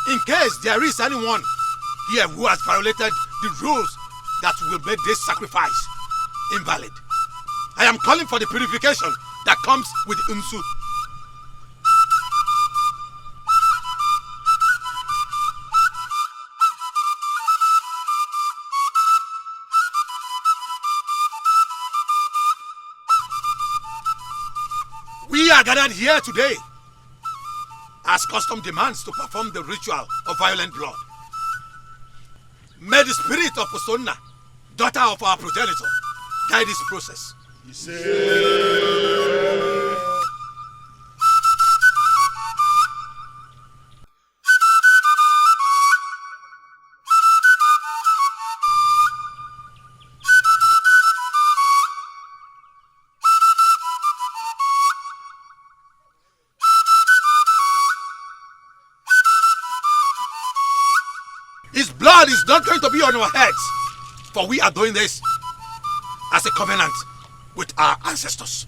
In case there is anyone here who has violated the rules that will make this sacrifice invalid, I am calling for the purification that comes with Unsu. We are gathered here today as custom demands to perform the ritual of violent blood. May the spirit of Osonna, daughter of our progenitor, guide this process. His blood is not going to be on our heads, for we are doing this as a covenant with our ancestors.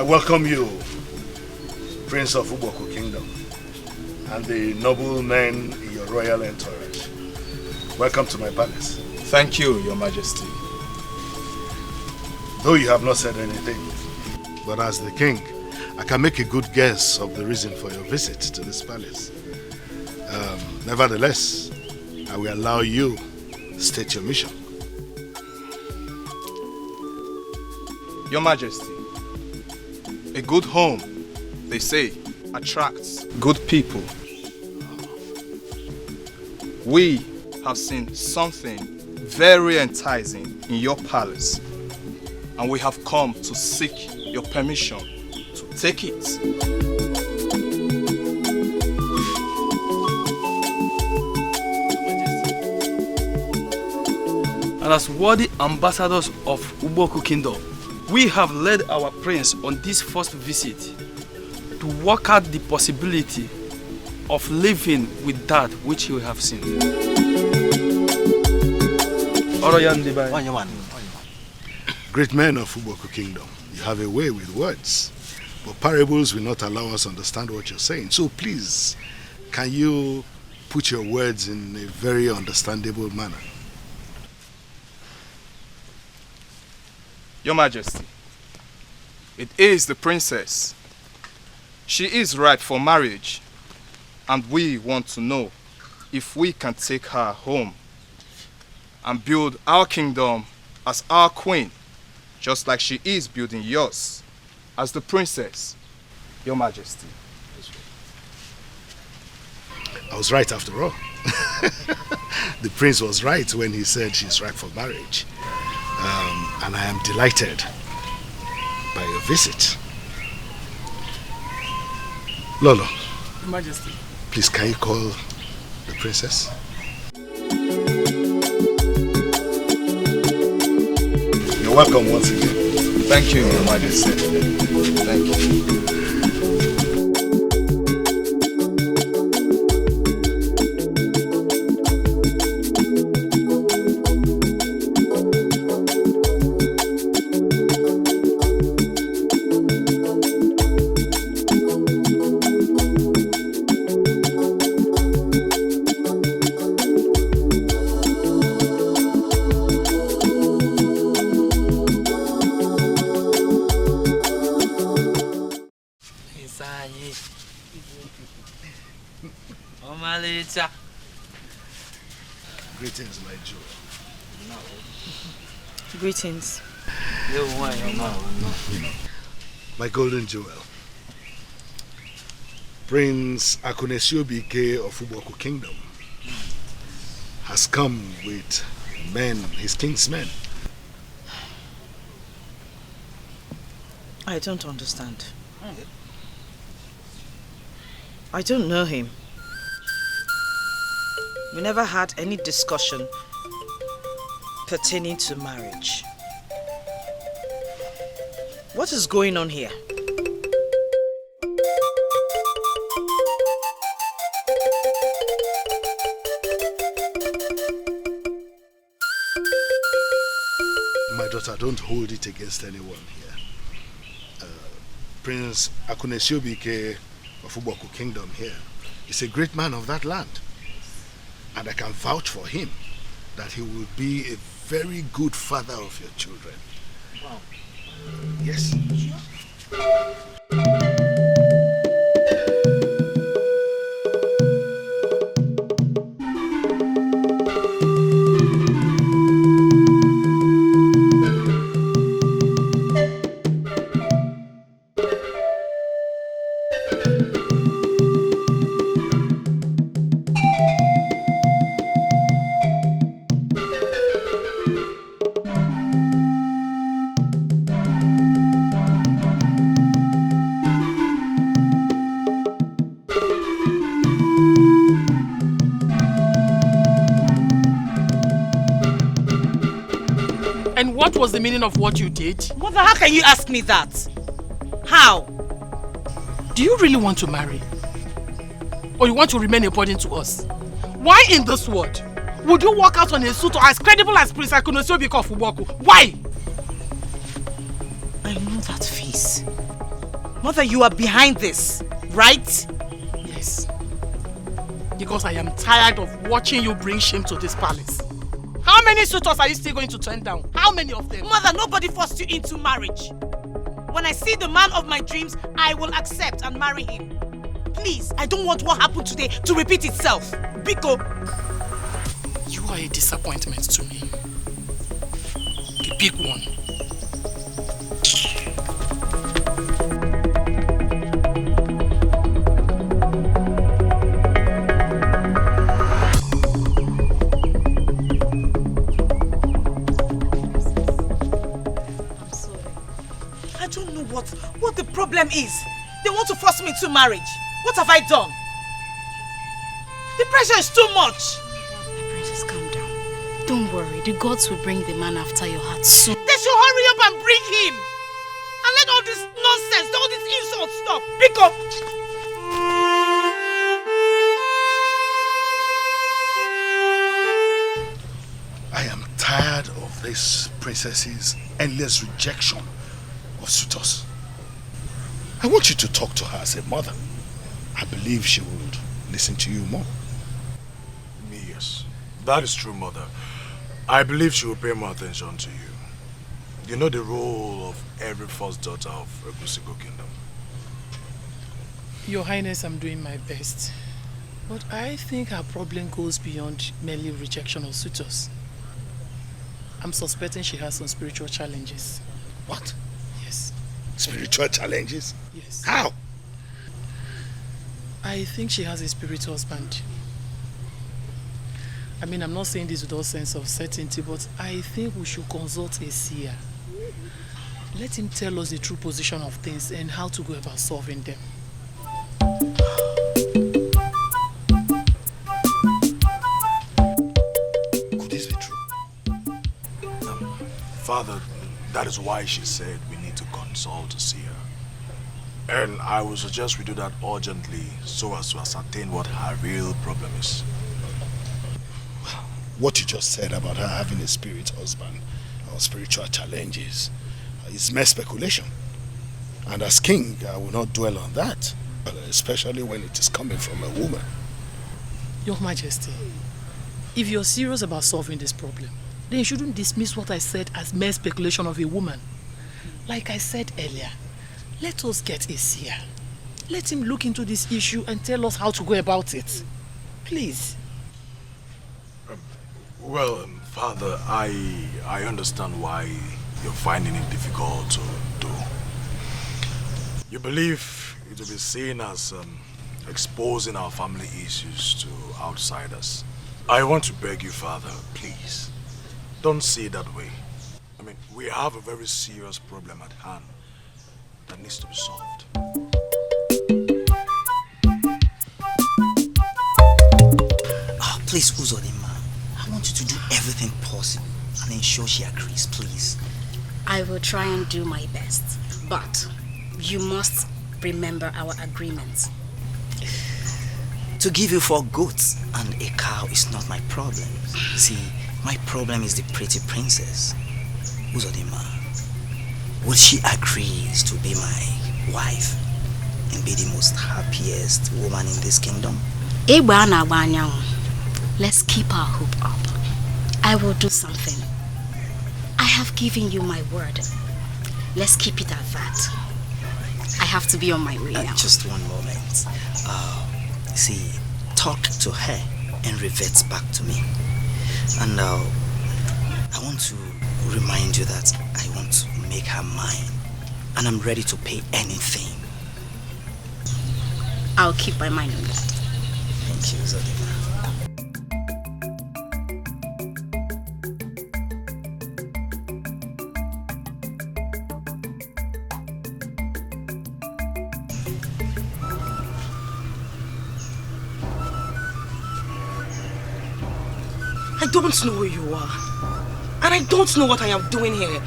Welcome you, Prince of Uboko Kingdom, and the noble men in your royal entourage. Welcome to my palace. Thank you, Your Majesty. Though you have not said anything, but as the king, I can make a good guess of the reason for your visit to this palace. Nevertheless, I will allow you to state your mission. Your Majesty, a good home, they say, attracts good people. We have seen something very enticing in your palace. and we have come to seek your permission to take it. And as worthy ambassadors of Uboku Kingdom, we have led our prince on this first visit to work out the possibility of living with that which you have seen. Great men of Uboku Kingdom, you have a way with words, but parables will not allow us to understand what you're saying. So please, can you put your words in a very understandable manner? Your Majesty, it is the princess. She is ripe for marriage, and we want to know if we can take her home and build our kingdom as our queen, just like she is building yours as the princess, Your Majesty. I was right after all. The prince was right when he said she's ripe for marriage. And I am delighted by your visit. Lolo. Your Majesty. Please, can you call the princess? You're welcome once again. Thank you, Your Majesty. Thank you. Greetings, my jewel. Greetings. My golden jewel. Prince Akunesiobiike of Uboku Kingdom has come with men, his king's men. I don't understand. I don't know him. We never had any discussion pertaining to marriage. What is going on here? My daughter, don't hold it against anyone here. Prince Akunesiobiike of Uboku Kingdom here is a great man of that land. And I can vouch for him that he will be a very good father of your children. Wow. Yes. What was the meaning of what you did? Mother, how can you ask me that? How? Do you really want to marry? Or you want to remain a burden to us? Why in this world would you walk out on a suitor as credible as Prince Akunesiobiike of Uboku? Why? I know that face. Mother, you are behind this, right? Yes. Because I am tired of watching you bring shame to this palace. How many suitors are you still going to turn down? How many of them? Mother, nobody forced you into marriage. When I see the man of my dreams, I will accept and marry him. Please, I don't want what happened today to repeat itself. Biko. You are a disappointment to me. The big one. problem is? They want to force me into marriage. What have I done? The pressure is too much. Princess, calm down. Don't worry, the gods will bring the man after your heart soon. They should hurry up and bring him. And let all this nonsense, all this insult stop. Pick up. I am tired of this princess's endless rejection of suitors. I want you to talk to her as a mother. I believe she would listen to you more. Yes, that is true, mother. I believe she will pay more attention to you. You know the role of every first daughter of Egusigo Kingdom. Your Highness, I'm doing my best. But I think her problem goes beyond merely rejection of suitors. I'm suspecting she has some spiritual challenges. What? Yes. Spiritual challenges? Yes. How? I think she has a spiritual husband. I mean, I'm not saying this with all sense of certainty, but I think we should consult a seer. Let him tell us the true position of things and how to go about solving them. Could this be true? Father, that is why she said we need to consult a seer. And I would suggest we do that urgently so as to ascertain what her real problem is. What you just said about her having a spirit husband or spiritual challenges is mere speculation. And as king, I will not dwell on that, especially when it is coming from a woman. Your Majesty, if you're serious about solving this problem, then you shouldn't dismiss what I said as mere speculation of a woman. Like I said earlier, let us get a seer. Let him look into this issue and tell us how to go about it. Please. Well, Father, I understand why you're finding it difficult to do. You believe it will be seen as exposing our family issues to outsiders. I want to beg you, Father, please, don't see it that way. I mean, we have a very serious problem at hand that needs to be solved. Please, Uzodima, I want you to do everything possible and ensure she agrees, please. I will try and do my best, but you must remember our agreement. To give you 4 goats and a cow is not my problem. See, my problem is the pretty princess. Uzodima, will she agree to be my wife and be the most happiest woman in this kingdom? Let's keep our hope up. I will do something. I have given you my word. Let's keep it at that. I have to be on my way now. Just one moment. See, talk to her and revert back to me. And I want to remind you that I want to make her mine. And I'm ready to pay anything. I'll keep my mind on that. Thank you, Uzodima. I don't know who you are. And I don't know what I am doing here.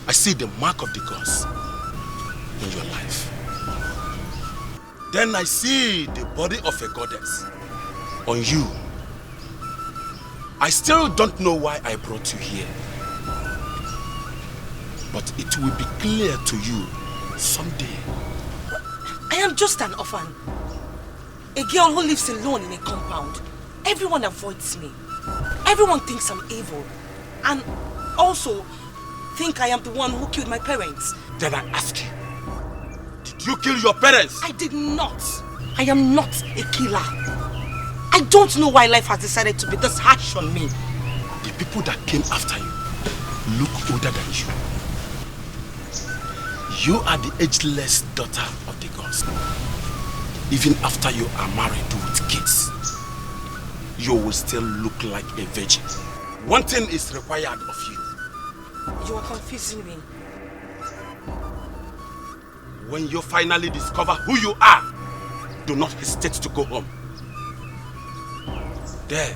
I see the mark of the gods in your life. Then I see the body of a goddess on you. I still don't know why I brought you here. But it will be clear to you someday. I am just an orphan. A girl who lives alone in a compound. Everyone avoids me. Everyone thinks I'm evil. And also think I am the one who killed my parents. Then I ask you, did you kill your parents? I did not. I am not a killer. I don't know why life has decided to be this harsh on me. The people that came after you look older than you. You are the ageless daughter of the gods. Even after you are married with kids, you will still look like a virgin. One thing is required of you. You are confusing me. When you finally discover who you are, do not hesitate to go home. There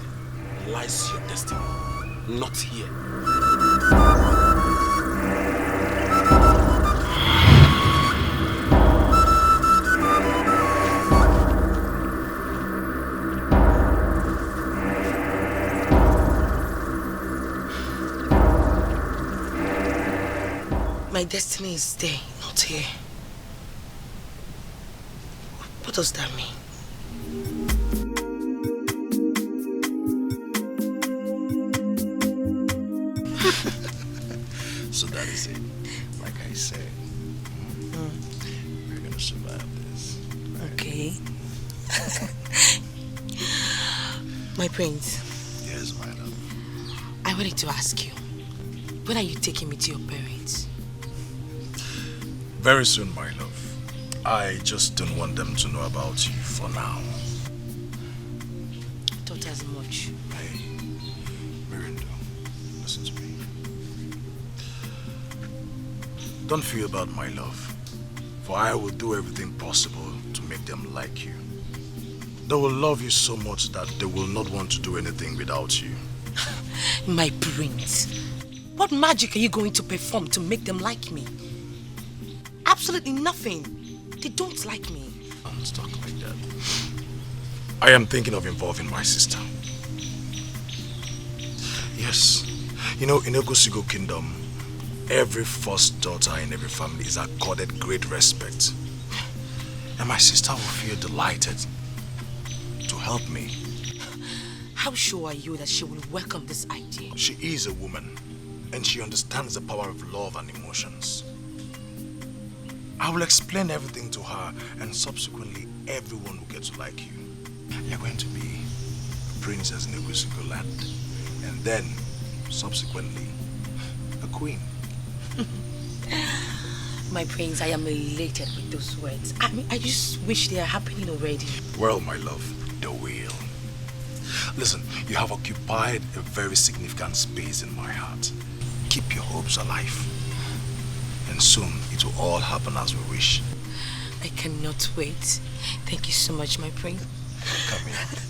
lies your destiny, not here. My destiny is there, not here. What does that mean? So that is it. Like I said, we're gonna survive this. Okay. My prince. Yes, my love. I wanted to ask you, when are you taking me to your parents? Very soon, my love. I just don't want them to know about you for now. I thought as much. Hey, Miranda, listen to me. Don't feel bad, my love, for I will do everything possible to make them like you. They will love you so much that they will not want to do anything without you. My prince, what magic are you going to perform to make them like me? Absolutely nothing. They don't like me. Don't talk like that. I am thinking of involving my sister. Yes. You know, in Egusigo Kingdom, every first daughter in every family is accorded great respect. And my sister will feel delighted to help me. How sure are you that she will welcome this idea? She is a woman, and she understands the power of love and emotions. I will explain everything to her, and subsequently everyone will get to like you. You're going to be a princess in Egusigo land, and then, subsequently, a queen. My prince, I am elated with those words. I mean, I just wish they are happening already. Well, my love, they will. Listen, you have occupied a very significant space in my heart. Keep your hopes alive. And soon it will all happen as we wish. I cannot wait. Thank you so much, my prince. Come here.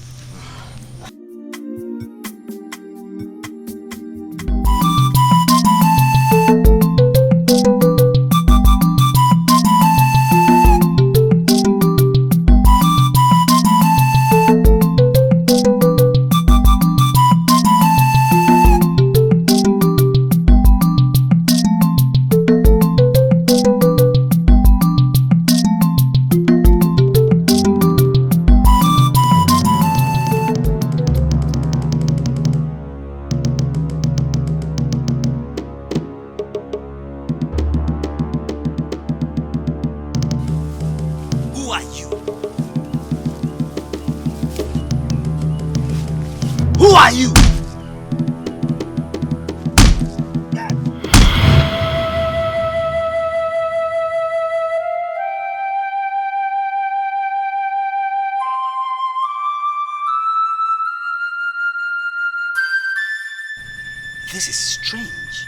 Who are you? This is strange.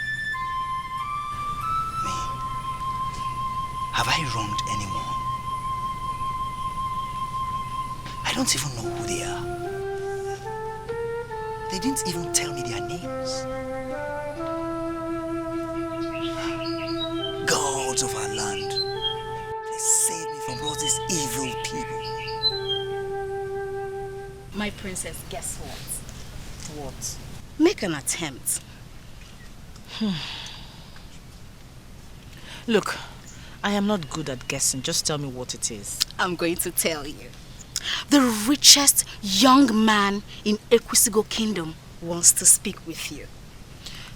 Me, have I wronged anyone? I don't even know who they are. They didn't even tell me their names. Gods of our land, please save me from all these evil people. My princess, guess what? What? Make an attempt. Look, I am not good at guessing. Just tell me what it is. I'm going to tell you. The richest young man in Egusigo Kingdom wants to speak with you.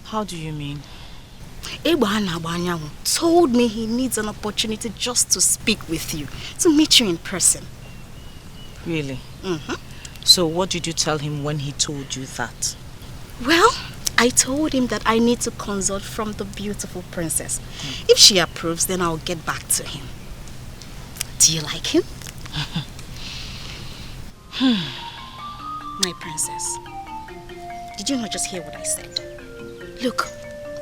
How do you mean? Ebanyawu told me he needs an opportunity just to speak with you, to meet you in person. Really? Mm-hmm. So what did you tell him when he told you that? Well, I told him that I need to consult from the beautiful princess. If she approves, then I'll get back to him. Do you like him? My princess, did you not just hear what I said? Look,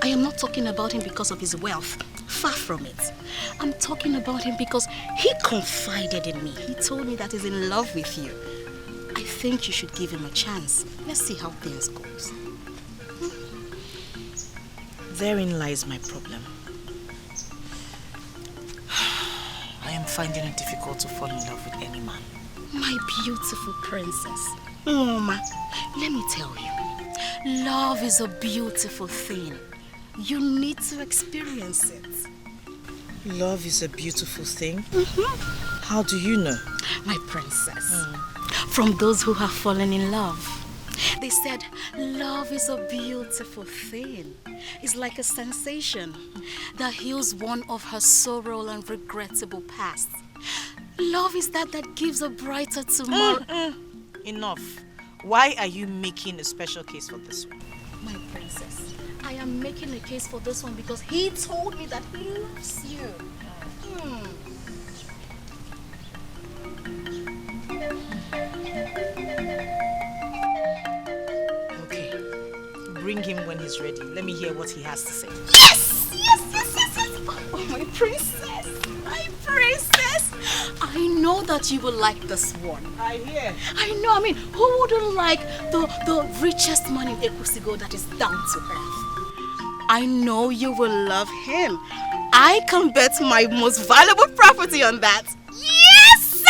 I am not talking about him because of his wealth. Far from it. I'm talking about him because he confided in me. He told me that he's in love with you. I think you should give him a chance. Let's see how things goes. Therein lies my problem. I am finding it difficult to fall in love with any man. My beautiful princess. Mama, let me tell you. Love is a beautiful thing. You need to experience it. Love is a beautiful thing? How do you know? My princess. From those who have fallen in love. They said, love is a beautiful thing. It's like a sensation that heals one of her sorrow and regrettable past. Love is that gives a brighter tomorrow. Enough. Why are you making a special case for this one? My princess, I am making a case for this one because he told me that he loves you. Okay. Bring him when he's ready. Let me hear what he has to say. Yes! Oh, my princess! My princess! I know that you will like this one. I hear. I know, I mean, who wouldn't like the richest man in Ekusigo that is down to earth? I know you will love him. I can bet my most valuable property on that. Yes!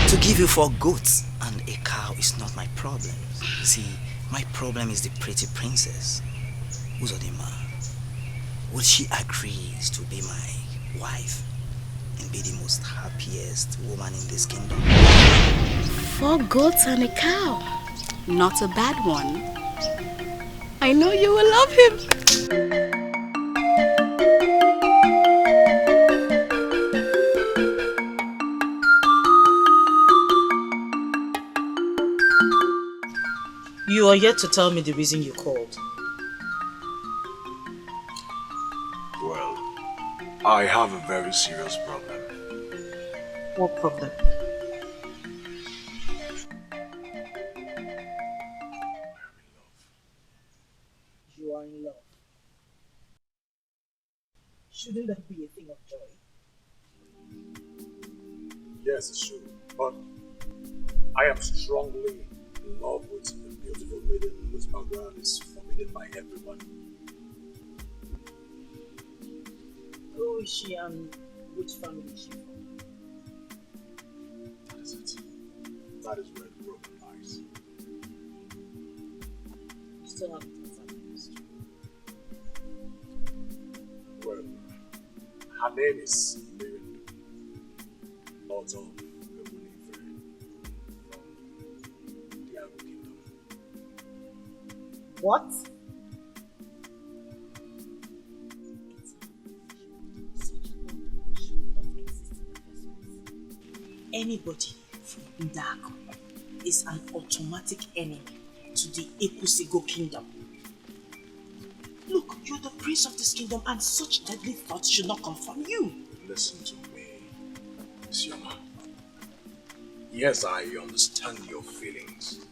To give you 4 goats and a cow is not my problem. See, my problem is the pretty princess. Uzodima. Will she agree to be my wife and be the most happiest woman in this kingdom? 4 goats and a cow. Not a bad one. I know you will love him. You are yet to tell me the reason you called. Well, I have a very serious problem. What problem? You are in love. Shouldn't that be a thing of joy? Yes, it's true. But I am strongly in love with a beautiful maiden whose background is forbidden by everyone. Who is she and which family is she from? That is it. That is where the problem lies. You still haven't answered the question. Well, her name is Miriam, daughter of a winning friend from the Obiago kingdom. What? Anybody from Obiago is an automatic enemy to the Ekusigo kingdom. Look, you're the prince of this kingdom and such deadly thoughts should not come from you. Listen to me, Chioma. Yes, I understand your feelings.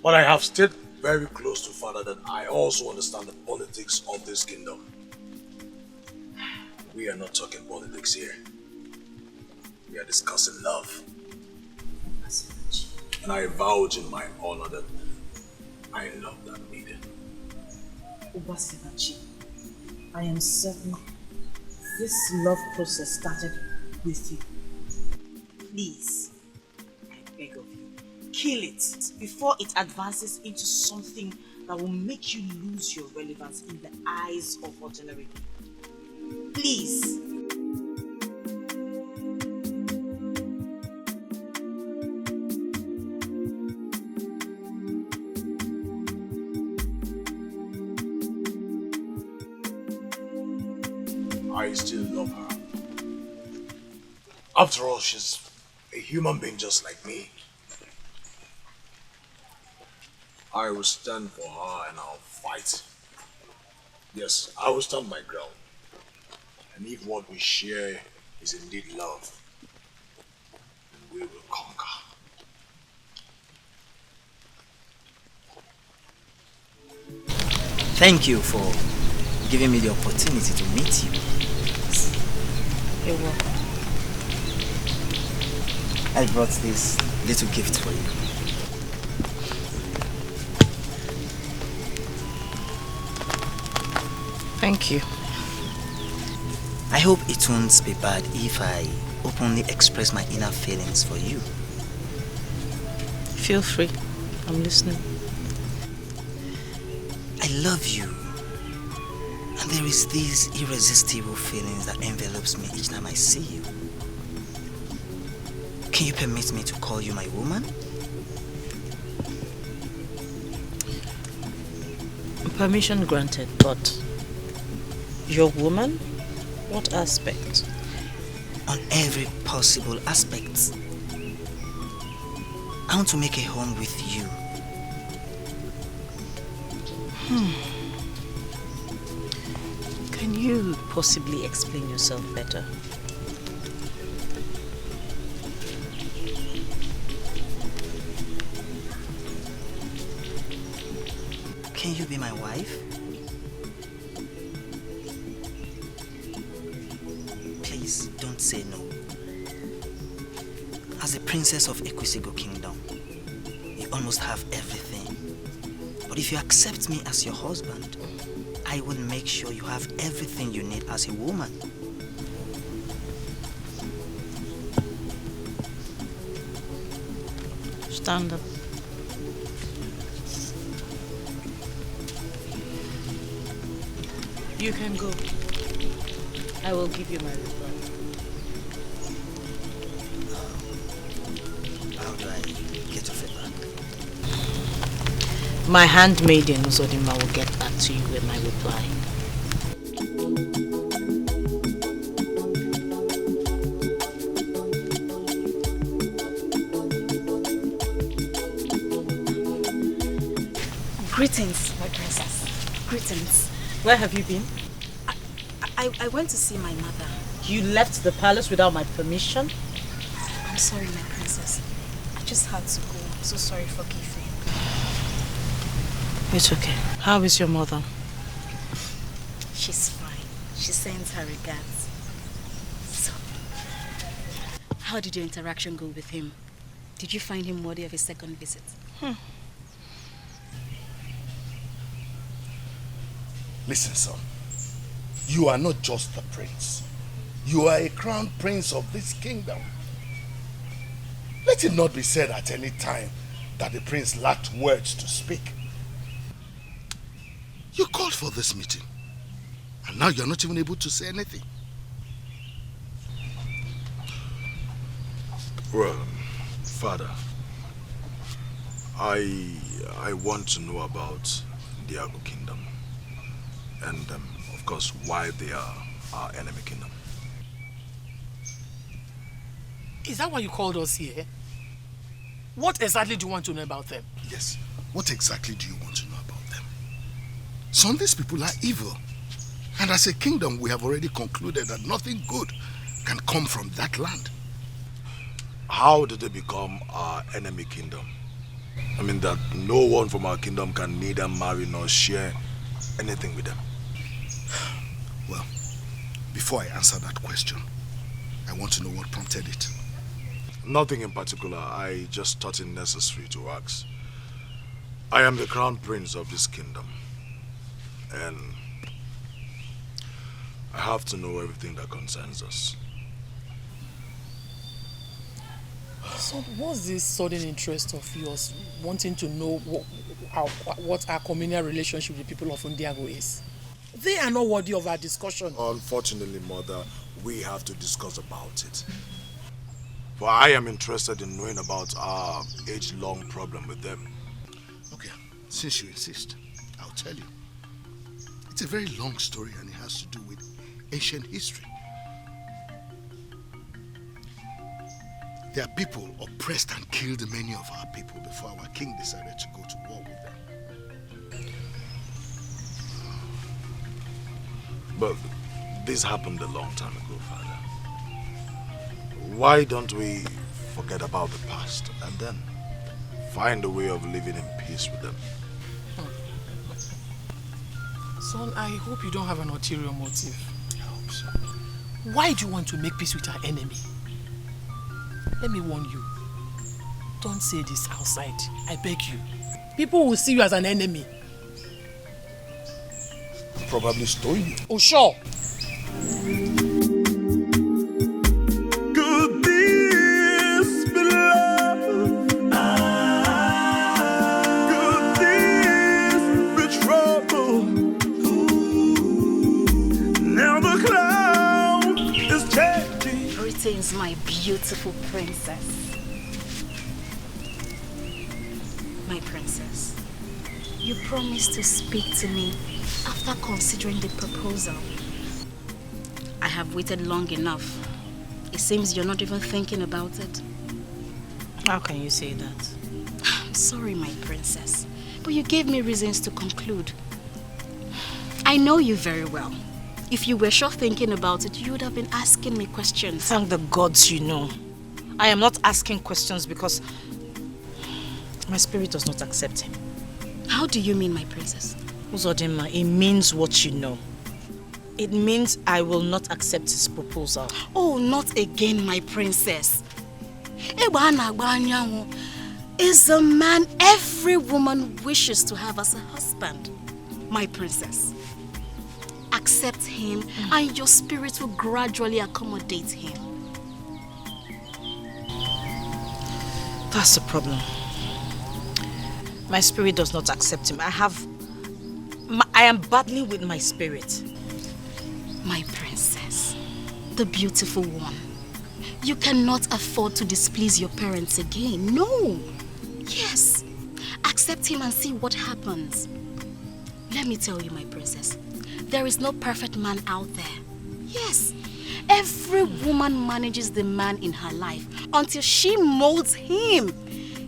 But I have stayed very close to Father that I also understand the politics of this kingdom. We are not talking politics here. We are discussing love. And I vouch in my honor that I love that maiden. Obasinachi, I am certain this love process started with you. Please, I beg of you, kill it before it advances into something that will make you lose your relevance in the eyes of ordinary people. Please. I still love her. After all, she's a human being just like me. I will stand for her and I'll fight. Yes, I will stand my ground. And if what we share is indeed love, then we will conquer. Thank you for giving me the opportunity to meet you. You're welcome. I brought this little gift for you. Thank you. I hope it won't be bad if I openly express my inner feelings for you. Feel free. I'm listening. I love you. And there is these irresistible feelings that envelops me each time I see you. Can you permit me to call you my woman? Permission granted, but your woman? What aspect? On every possible aspect. I want to make a home with you. Can you possibly explain yourself better? Can you be my wife? Please don't say no. As the princess of Ekwisigo Kingdom, you almost have everything. But if you accept me as your husband, I will make sure you have everything you need as a woman. Stand up. You can go. I will give you my reply. How do I get your feedback? My handmaiden, Uzodima, will get back to you with my reply. Greetings, my princess. Greetings. Where have you been? I went to see my mother. You left the palace without my permission? I'm sorry, my princess. I just had to go. I'm so sorry, forgive me. It's okay. How is your mother? She's fine. She sends her regards. So, how did your interaction go with him? Did you find him worthy of a second visit? Listen, son. You are not just a prince. You are a crown prince of this kingdom. Let it not be said at any time that the prince lacked words to speak. You called for this meeting, and now you're not even able to say anything. Well, Father, I want to know about the Ago Kingdom. And, of course, why they are our enemy kingdom. Is that why you called us here? What exactly do you want to know about them? Yes, what exactly do you want to know about them? Son, these people are evil. And as a kingdom, we have already concluded that nothing good can come from that land. How did they become our enemy kingdom? I mean that no one from our kingdom can neither marry nor share anything with them. Well, before I answer that question, I want to know what prompted it. Nothing in particular. I just thought it necessary to ask. I am the crown prince of this kingdom. And I have to know everything that concerns us. So what's this sudden interest of yours wanting to know what our communal relationship with the people of Obiago is? They are not worthy of our discussion. Unfortunately, Mother, we have to discuss about it. For I am interested in knowing about our age-long problem with them. Okay, since you insist, I'll tell you. It's a very long story and it has to do with ancient history. There are people oppressed and killed many of our people before our king decided to go to war with them. But this happened a long time ago, Father. Why don't we forget about the past and then find a way of living in peace with them? So Son, I hope you don't have an ulterior motive. I hope so. Why do you want to make peace with our enemy? Let me warn you. Don't say this outside. I beg you. People will see you as an enemy. Probably stole you. Oh, sure. Could this be love? Could this be trouble? Now the cloud is changing. Greetings, my beautiful princess. My princess, you promised to speak to me after considering the proposal. I have waited long enough. It seems you're not even thinking about it. How can you say that? I'm sorry, my princess, but you gave me reasons to conclude. I know you very well. If you were sure thinking about it, you would have been asking me questions. Thank the gods you know. I am not asking questions because my spirit does not accept him. How do you mean, my princess? Uzodinma, it means what you know. It means I will not accept his proposal. Oh, not again, my princess. Is a man every woman wishes to have as a husband. My princess, accept him and your spirit will gradually accommodate him. That's the problem. My spirit does not accept him. I am battling with my spirit. My princess, the beautiful one, you cannot afford to displease your parents again. No. Yes. Accept him and see what happens. Let me tell you, my princess, there is no perfect man out there. Yes. Every woman manages the man in her life until she molds him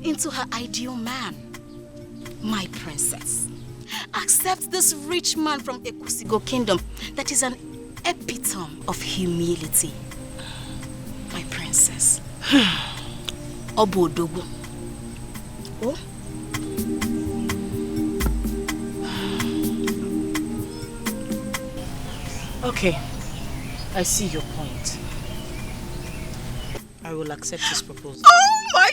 into her ideal man. My princess, accept this rich man from Ekusigo kingdom that is an epitome of humility. My princess. Obodogo. Oh? Okay, I see your point. I will accept his proposal. Oh my!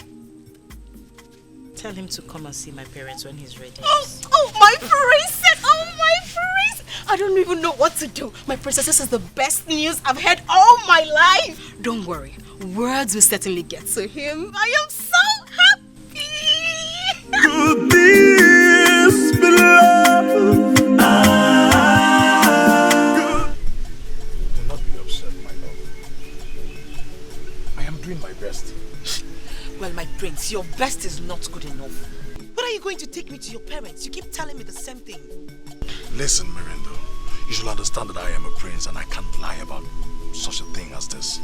Tell him to come and see my parents when he's ready. Oh my princess! Oh my princess! I don't even know what to do. My princess, this is the best news I've heard all my life. Don't worry, words will certainly get to him. I am so happy! Could this be love? Do not be upset, my love. I am doing my best. Well, my prince, your best is not good enough. When are you going to take me to your parents? You keep telling me the same thing. Listen, Mirindo, you should understand that I am a prince and I can't lie about such a thing as this.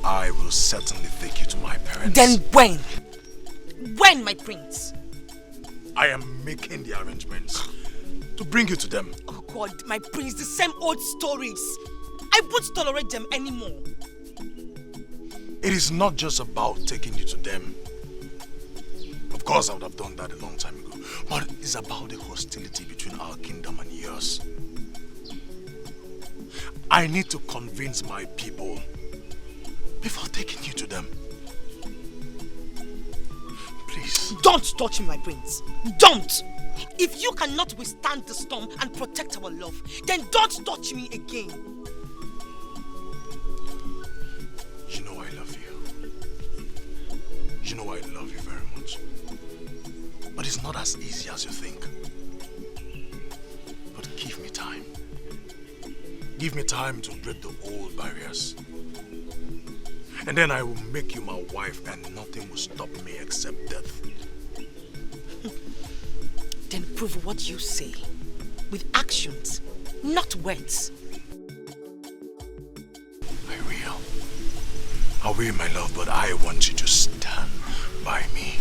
I will certainly take you to my parents. Then when? When, my prince? I am making the arrangements to bring you to them. Oh God, my prince, the same old stories. I won't tolerate them anymore. It is not just about taking you to them. Of course, I would have done that a long time ago. But it's about the hostility between our kingdom and yours. I need to convince my people before taking you to them. Please. Don't touch me, my prince. Don't! If you cannot withstand the storm and protect our love, then don't touch me again. You know I love you. You know I love you very much. But it's not as easy as you think. But give me time. Give me time to break the old barriers. And then I will make you my wife and nothing will stop me except death. Then prove what you say. With actions, not words. I will. I will, my love, but I want you to stand by me.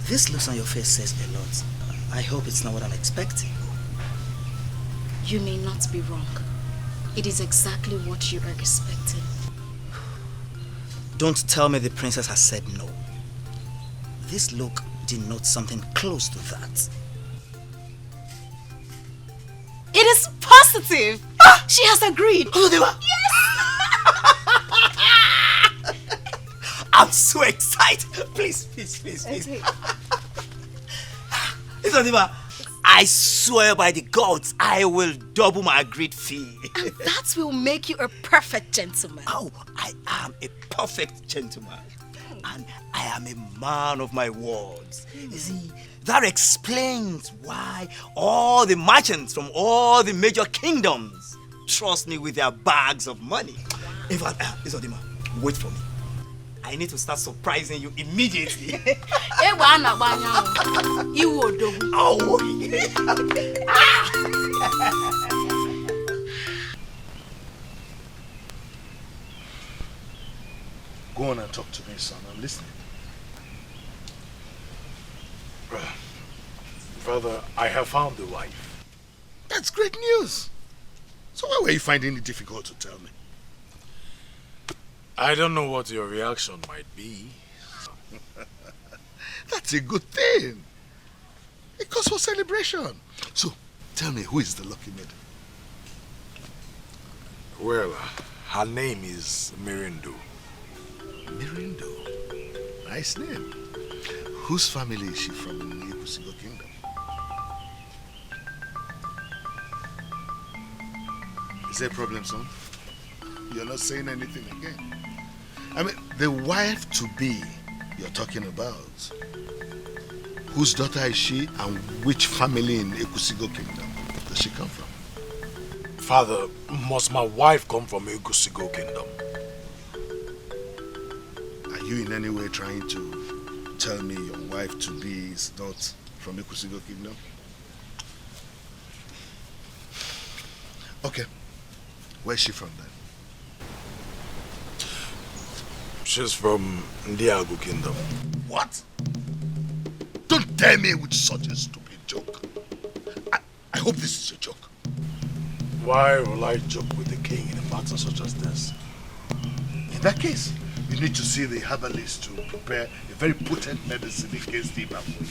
This looks on your face says a lot. I hope it's not what I'm expecting. You may not be wrong. It is exactly what you are expecting. Don't tell me the princess has said no. This look denotes something close to that. It is positive. She has agreed. Yes! I'm so excited. Please. Okay. I swear by the gods, I will double my agreed fee. And that will make you a perfect gentleman. Oh, I am a perfect gentleman. And I am a man of my words. You see, that explains why all the merchants from all the major kingdoms trust me with their bags of money. In fact, Isodima, wait for me. I need to start surprising you immediately. Go on and talk to me, son. I'm listening. Brother, I have found the wife. That's great news. So why were you finding it difficult to tell me? I don't know what your reaction might be. That's a good thing. It calls for celebration. So, tell me, who is the lucky maiden? Well, her name is Mirindo. Mirindo? Nice name. Whose family is she from in the Ekusigo kingdom? Is there a problem, son? You're not saying anything again. I mean, the wife-to-be you're talking about, whose daughter is she and which family in Ekusigo kingdom does she come from? Father, must my wife come from Ekusigo kingdom? Are you in any way trying to tell me your wife-to-be is not from Ekusigo kingdom? Okay. Where's she from then? She's from Obiago kingdom. What? Don't dare me with such a stupid joke. I hope this is a joke. Why will I joke with the king in a matter such as this? In that case, you need to see the herbalist to prepare a very potent medicine against the Iba for you.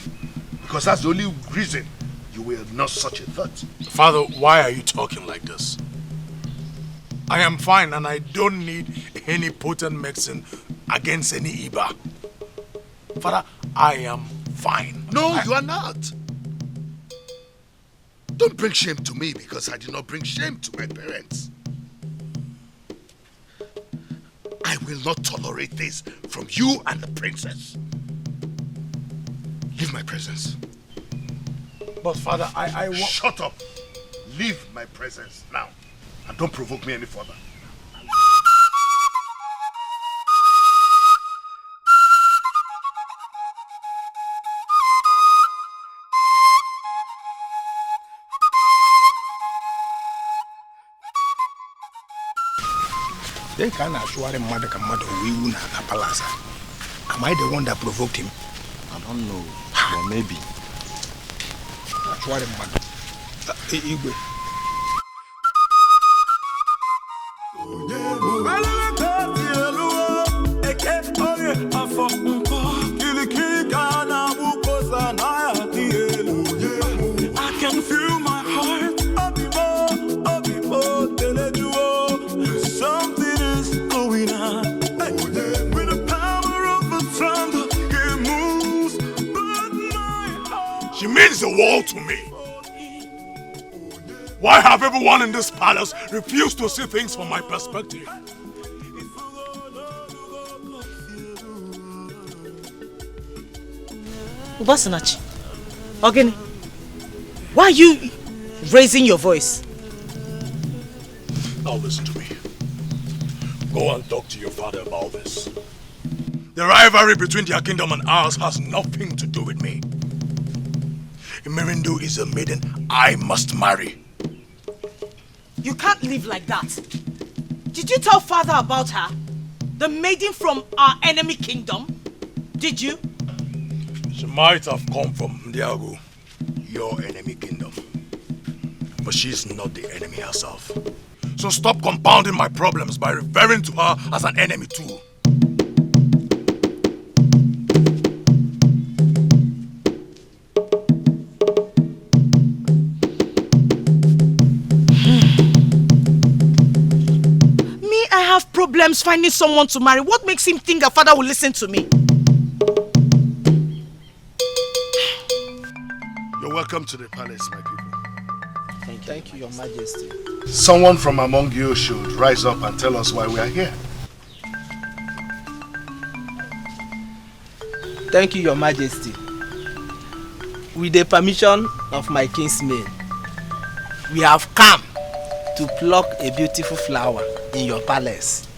Because that's the only reason you will not such a thought. Father, why are you talking like this? I am fine and I don't need any potent medicine against any Iba. Father, I am fine. No, you are not. Don't bring shame to me because I did not bring shame to my parents. I will not tolerate this from you and the princess. Leave my presence. But Father, I want... Shut up. Leave my presence now. And don't provoke me any further. Then can I show him mother can mother we na palace? Am I the one that provoked him? I don't know, but maybe. Show him mother. Igwe. I can feel my heart. Something is going on. With the power of the thunder, it moves. But my heart. She means the world to me. Why have everyone in this palace refused to see things from my perspective? Ubasanachi, Ogini, why are you raising your voice? Now listen to me. Go and talk to your father about this. The rivalry between their kingdom and ours has nothing to do with me. Mirindo is a maiden I must marry. You can't live like that. Did you tell father about her? The maiden from our enemy kingdom? Did you? She might have come from Obiago, your enemy kingdom. But she's not the enemy herself. So stop compounding my problems by referring to her as an enemy too. I have problems finding someone to marry. What makes him think a father will listen to me? You're welcome to the palace, my people. Thank you, Your Majesty. Someone from among you should rise up and tell us why we are here. Thank you, Your Majesty. With the permission of my kinsmen, we have come to pluck a beautiful flower in your palace.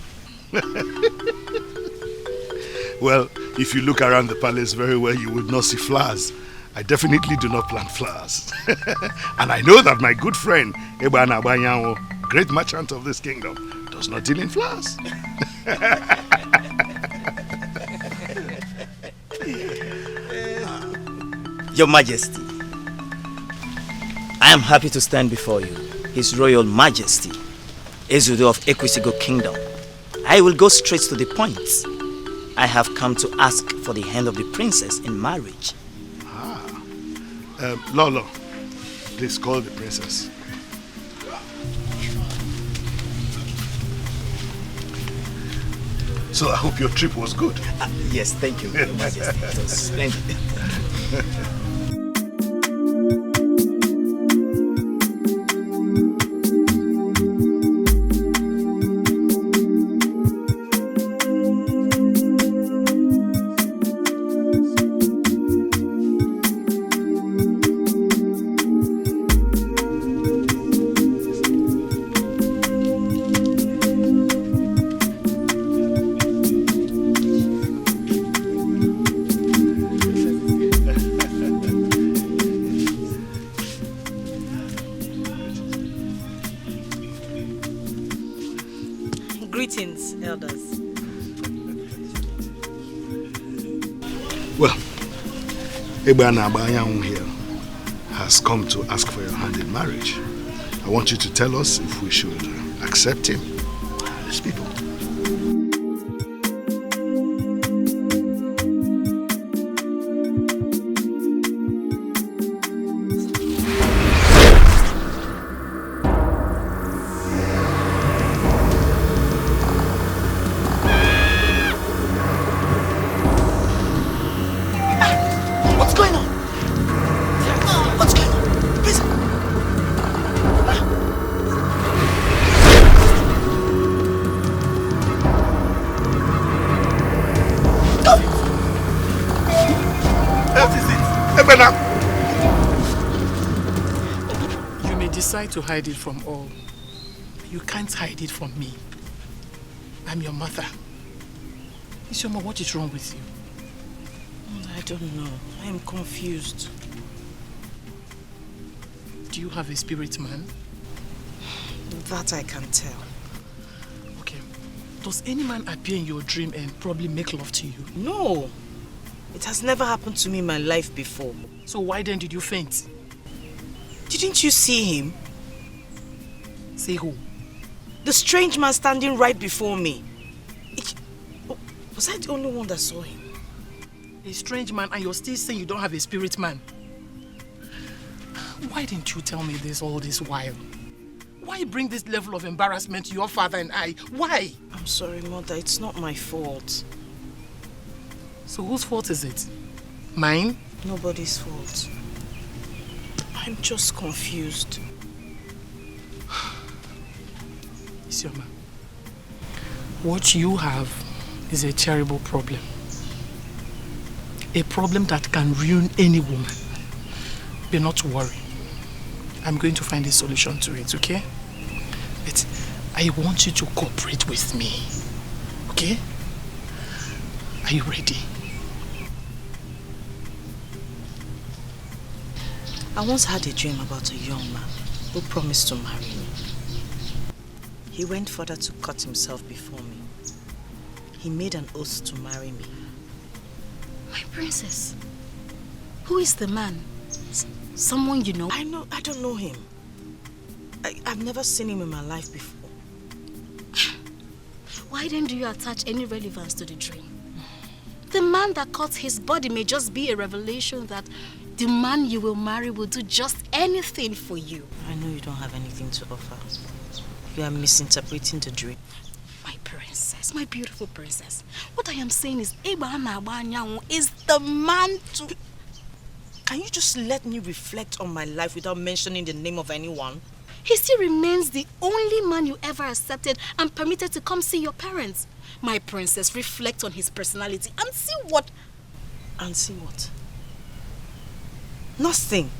Well, if you look around the palace very well, you would not see flowers. I definitely do not plant flowers. And I know that my good friend, Ebana Banyawo, great merchant of this kingdom, does not deal in flowers. Your Majesty, I am happy to stand before you, His Royal Majesty, Ezudo of Equisigo Kingdom. I will go straight to the point. I have come to ask for the hand of the princess in marriage. Lolo, please call the princess. So I hope your trip was good. Yes, thank you, Your Majesty. It was splendid. Greetings, elders. Well, Ebana Banyawo here has come to ask for your hand in marriage. I want you to tell us if we should accept him, these people. To hide it from all. You can't hide it from me. I'm your mother. Chioma, what is wrong with you? I don't know. I am confused. Do you have a spirit man? That I can tell. Okay. Does any man appear in your dream and probably make love to you? No. It has never happened to me in my life before. So why then did you faint? Didn't you see him? See who? The strange man standing right before me. Was I the only one that saw him? A strange man, and you're still saying you don't have a spirit man? Why didn't you tell me this all this while? Why bring this level of embarrassment to your father and I? Why? I'm sorry, Mother. It's not my fault. So whose fault is it? Mine? Nobody's fault. I'm just confused. Chioma, what you have is a terrible problem. A problem that can ruin any woman. But not to worry. I'm going to find a solution to it, okay? But I want you to cooperate with me, okay? Are you ready? I once had a dream about a young man who promised to marry me. He went further to cut himself before me. He made an oath to marry me. My princess, who is the man? Someone you know? I don't know him. I've never seen him in my life before. Why then do you attach any relevance to the dream? The man that cut his body may just be a revelation that the man you will marry will do just anything for you. I know you don't have anything to offer. You are misinterpreting the dream. My princess, my beautiful princess. What I am saying is, Eba is the man to... Can you just let me reflect on my life without mentioning the name of anyone? He still remains the only man you ever accepted and permitted to come see your parents. My princess, reflect on his personality and see what... And see what? Nothing.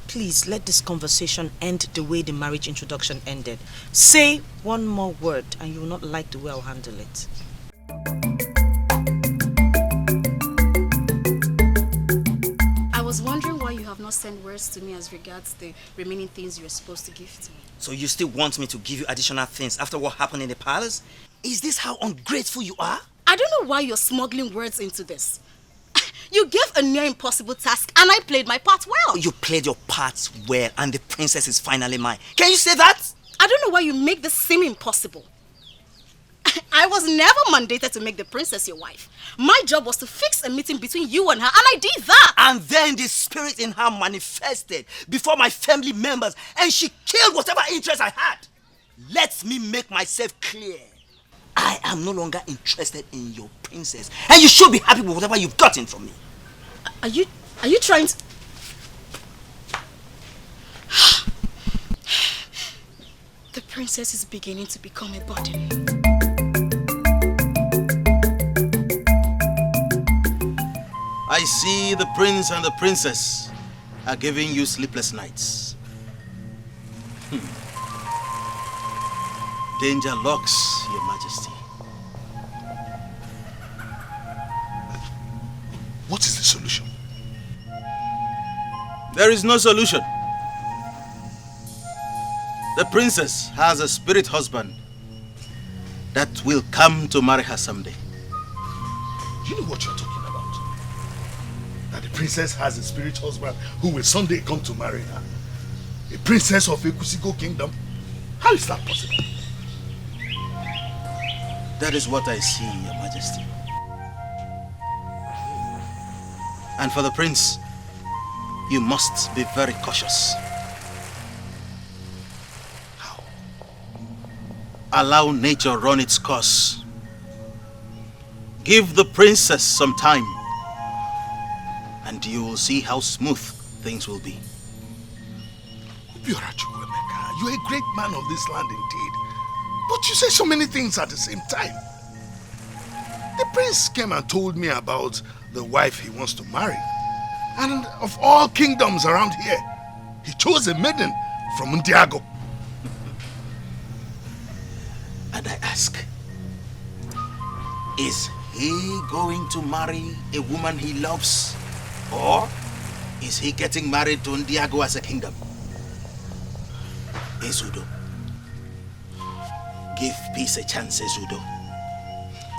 Please let this conversation end the way the marriage introduction ended. Say one more word and you will not like the way I'll handle it. I was wondering why you have not sent words to me as regards the remaining things you were supposed to give to me. So you still want me to give you additional things after what happened in the palace? Is this how ungrateful you are? I don't know why you're smuggling words into this. You gave a near impossible task and I played my part well. You played your parts well and the princess is finally mine. Can you say that? I don't know why you make this seem impossible. I was never mandated to make the princess your wife. My job was to fix a meeting between you and her, and I did that. And then the spirit in her manifested before my family members and she killed whatever interest I had. Let me make myself clear. I am no longer interested in your princess, and you should be happy with whatever you've gotten from me. Are you trying to... The princess is beginning to become a burden. I see the prince and the princess are giving you sleepless nights. Danger lurks, Your Majesty. What is the solution? There is no solution. The princess has a spirit husband that will come to marry her someday. You know what you're talking about? That the princess has a spirit husband who will someday come to marry her. A princess of Ekusigo kingdom? How is that possible? That is what I see, Your Majesty. And for the prince, you must be very cautious. How? Allow nature run its course. Give the princess some time, and you will see how smooth things will be. Obiago, Chukwuka, you're a great man of this land indeed. But you say so many things at the same time. The prince came and told me about the wife he wants to marry. And of all kingdoms around here, he chose a maiden from Obiago. And I ask, is he going to marry a woman he loves? Or is he getting married to Obiago as a kingdom? Ezudo. Give peace a chance, Ezudo.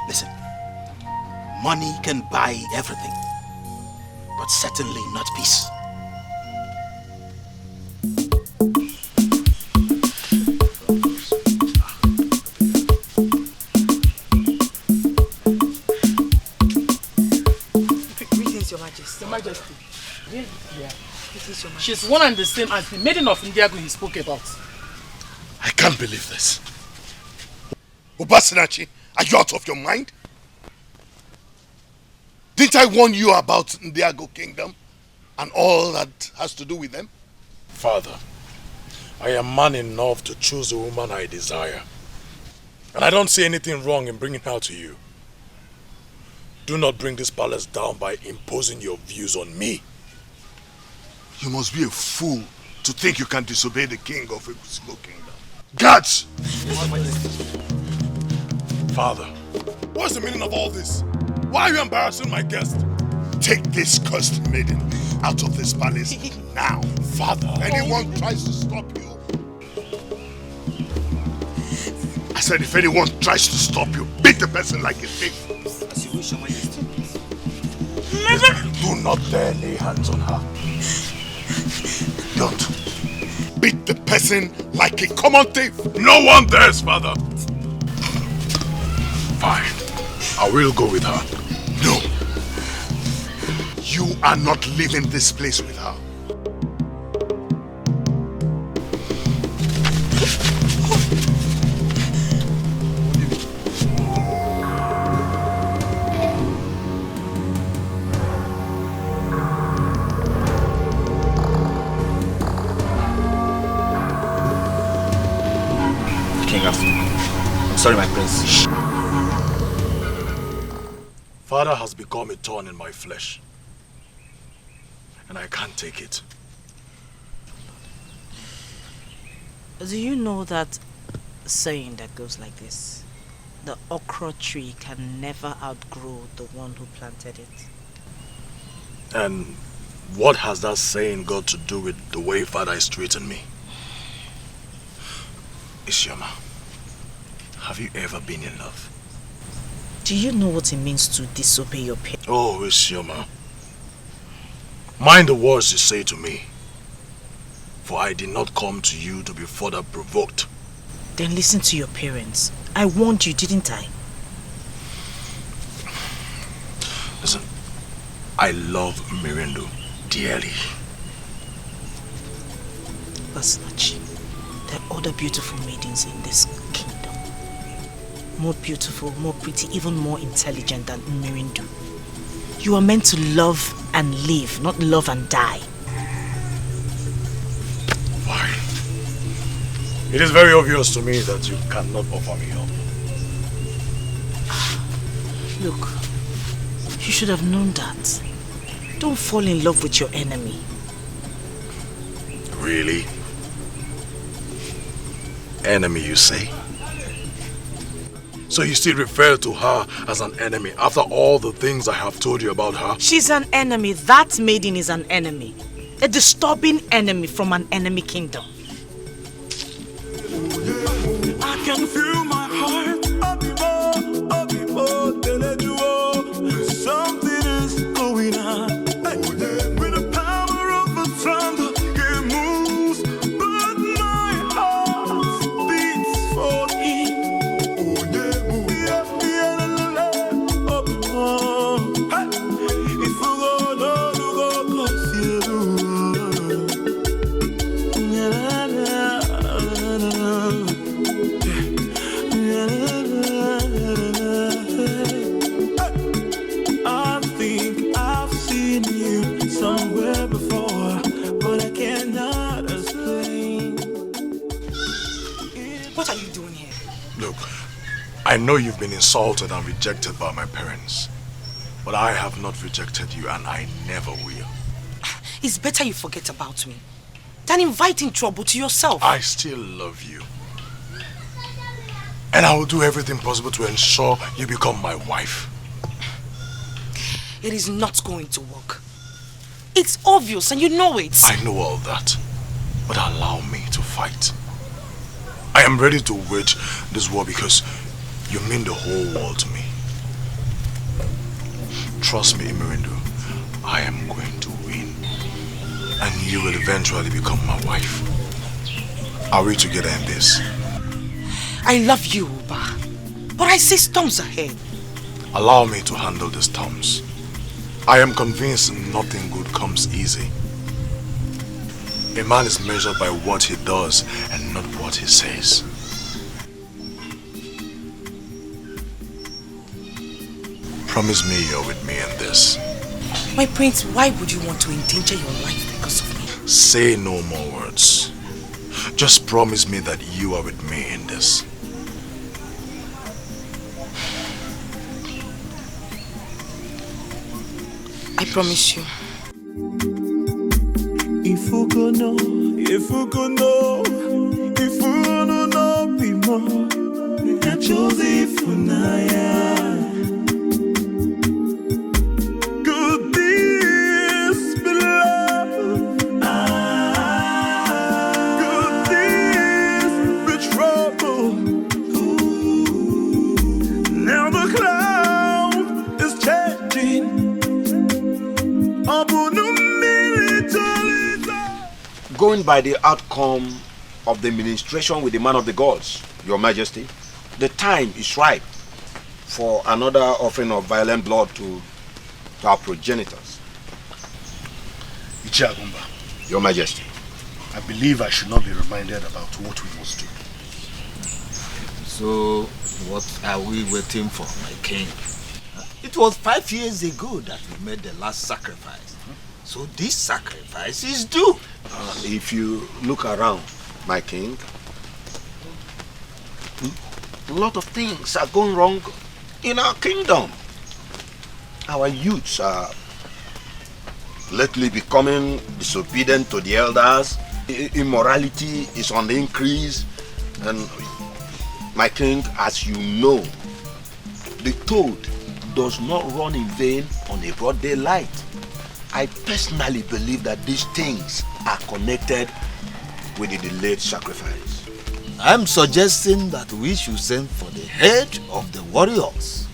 Listen, money can buy everything, but certainly not peace. Greetings, Your Majesty. Your Majesty. Yeah. Greetings, Your Majesty. She's one and the same as the maiden of Obiago he spoke about. I can't believe this. Obasinachi, are you out of your mind? Didn't I warn you about Obiago kingdom and all that has to do with them? Father, I am man enough to choose the woman I desire. And I don't see anything wrong in bringing her to you. Do not bring this palace down by imposing your views on me. You must be a fool to think you can disobey the king of Ekusigo kingdom. Guards! Father, what's the meaning of all this? Why are you embarrassing my guest? Take this cursed maiden out of this palace now. Father. If anyone tries to stop you, I said if anyone tries to stop you, beat the person like a thief. As you wish, Your Majesty. Do not dare lay hands on her. Don't. Beat the person like a common thief. No one dares, Father. Fine. I will go with her. No. You are not leaving this place with her. I'm sorry, my prince. Father has become a thorn in my flesh. And I can't take it. Do you know that saying that goes like this? The okra tree can never outgrow the one who planted it. And what has that saying got to do with the way Father is treating me? Chioma, have you ever been in love? Do you know what it means to disobey your parents? Oh, Chioma. Mind the words you say to me. For I did not come to you to be further provoked. Then listen to your parents. I warned you, didn't I? Listen, I love Mirindo dearly. Basnachi, there are other beautiful maidens in this kingdom. More beautiful, more pretty, even more intelligent than Mirindo. You are meant to love and live, not love and die. Fine. It is very obvious to me that you cannot offer me help. Look, you should have known that. Don't fall in love with your enemy. Really? Enemy, you say? So you still refer to her as an enemy after all the things I have told you about her? She's an enemy. That maiden is an enemy. A disturbing enemy from an enemy kingdom. I can feel my heart. Something is going on. With the power of the thunder, it moves, but my heart beats for him. What are you doing here? Look, I know you've been insulted and rejected by my parents. But I have not rejected you and I never will. It's better you forget about me than inviting trouble to yourself. I still love you. And I will do everything possible to ensure you become my wife. It is not going to work. It's obvious and you know it. I know all that. But allow me to fight. I am ready to wage this war because you mean the whole world to me. Trust me, Mirindo, I am going to win. And you will eventually become my wife. Are we together in this? I love you, Uba. But I see storms ahead. Allow me to handle the storms. I am convinced nothing good comes easy. A man is measured by what he does and not what he says. Promise me you're with me in this. My prince, why would you want to endanger your life because of me? Say no more words. Just promise me that you are with me in this. I promise you. If you go know, if you go know, if you know no be more, I chose if you know. Could this be love? Could this be trouble? Now the cloud is changing. Going by the outcome of the ministration with the man of the gods, Your Majesty, the time is ripe for another offering of violent blood to our progenitors. Ichiagumba, Your Majesty. I believe I should not be reminded about what we must do. So, what are we waiting for, my king? It was 5 years ago that we made the last sacrifice. So this sacrifice is due. If you look around, my king, a lot of things are going wrong in our kingdom. Our youths are lately becoming disobedient to the elders. Immorality is on the increase. And my king, as you know, the toad does not run in vain on a broad daylight. I personally believe that these things are connected with the delayed sacrifice. I'm suggesting that we should send for the head of the warriors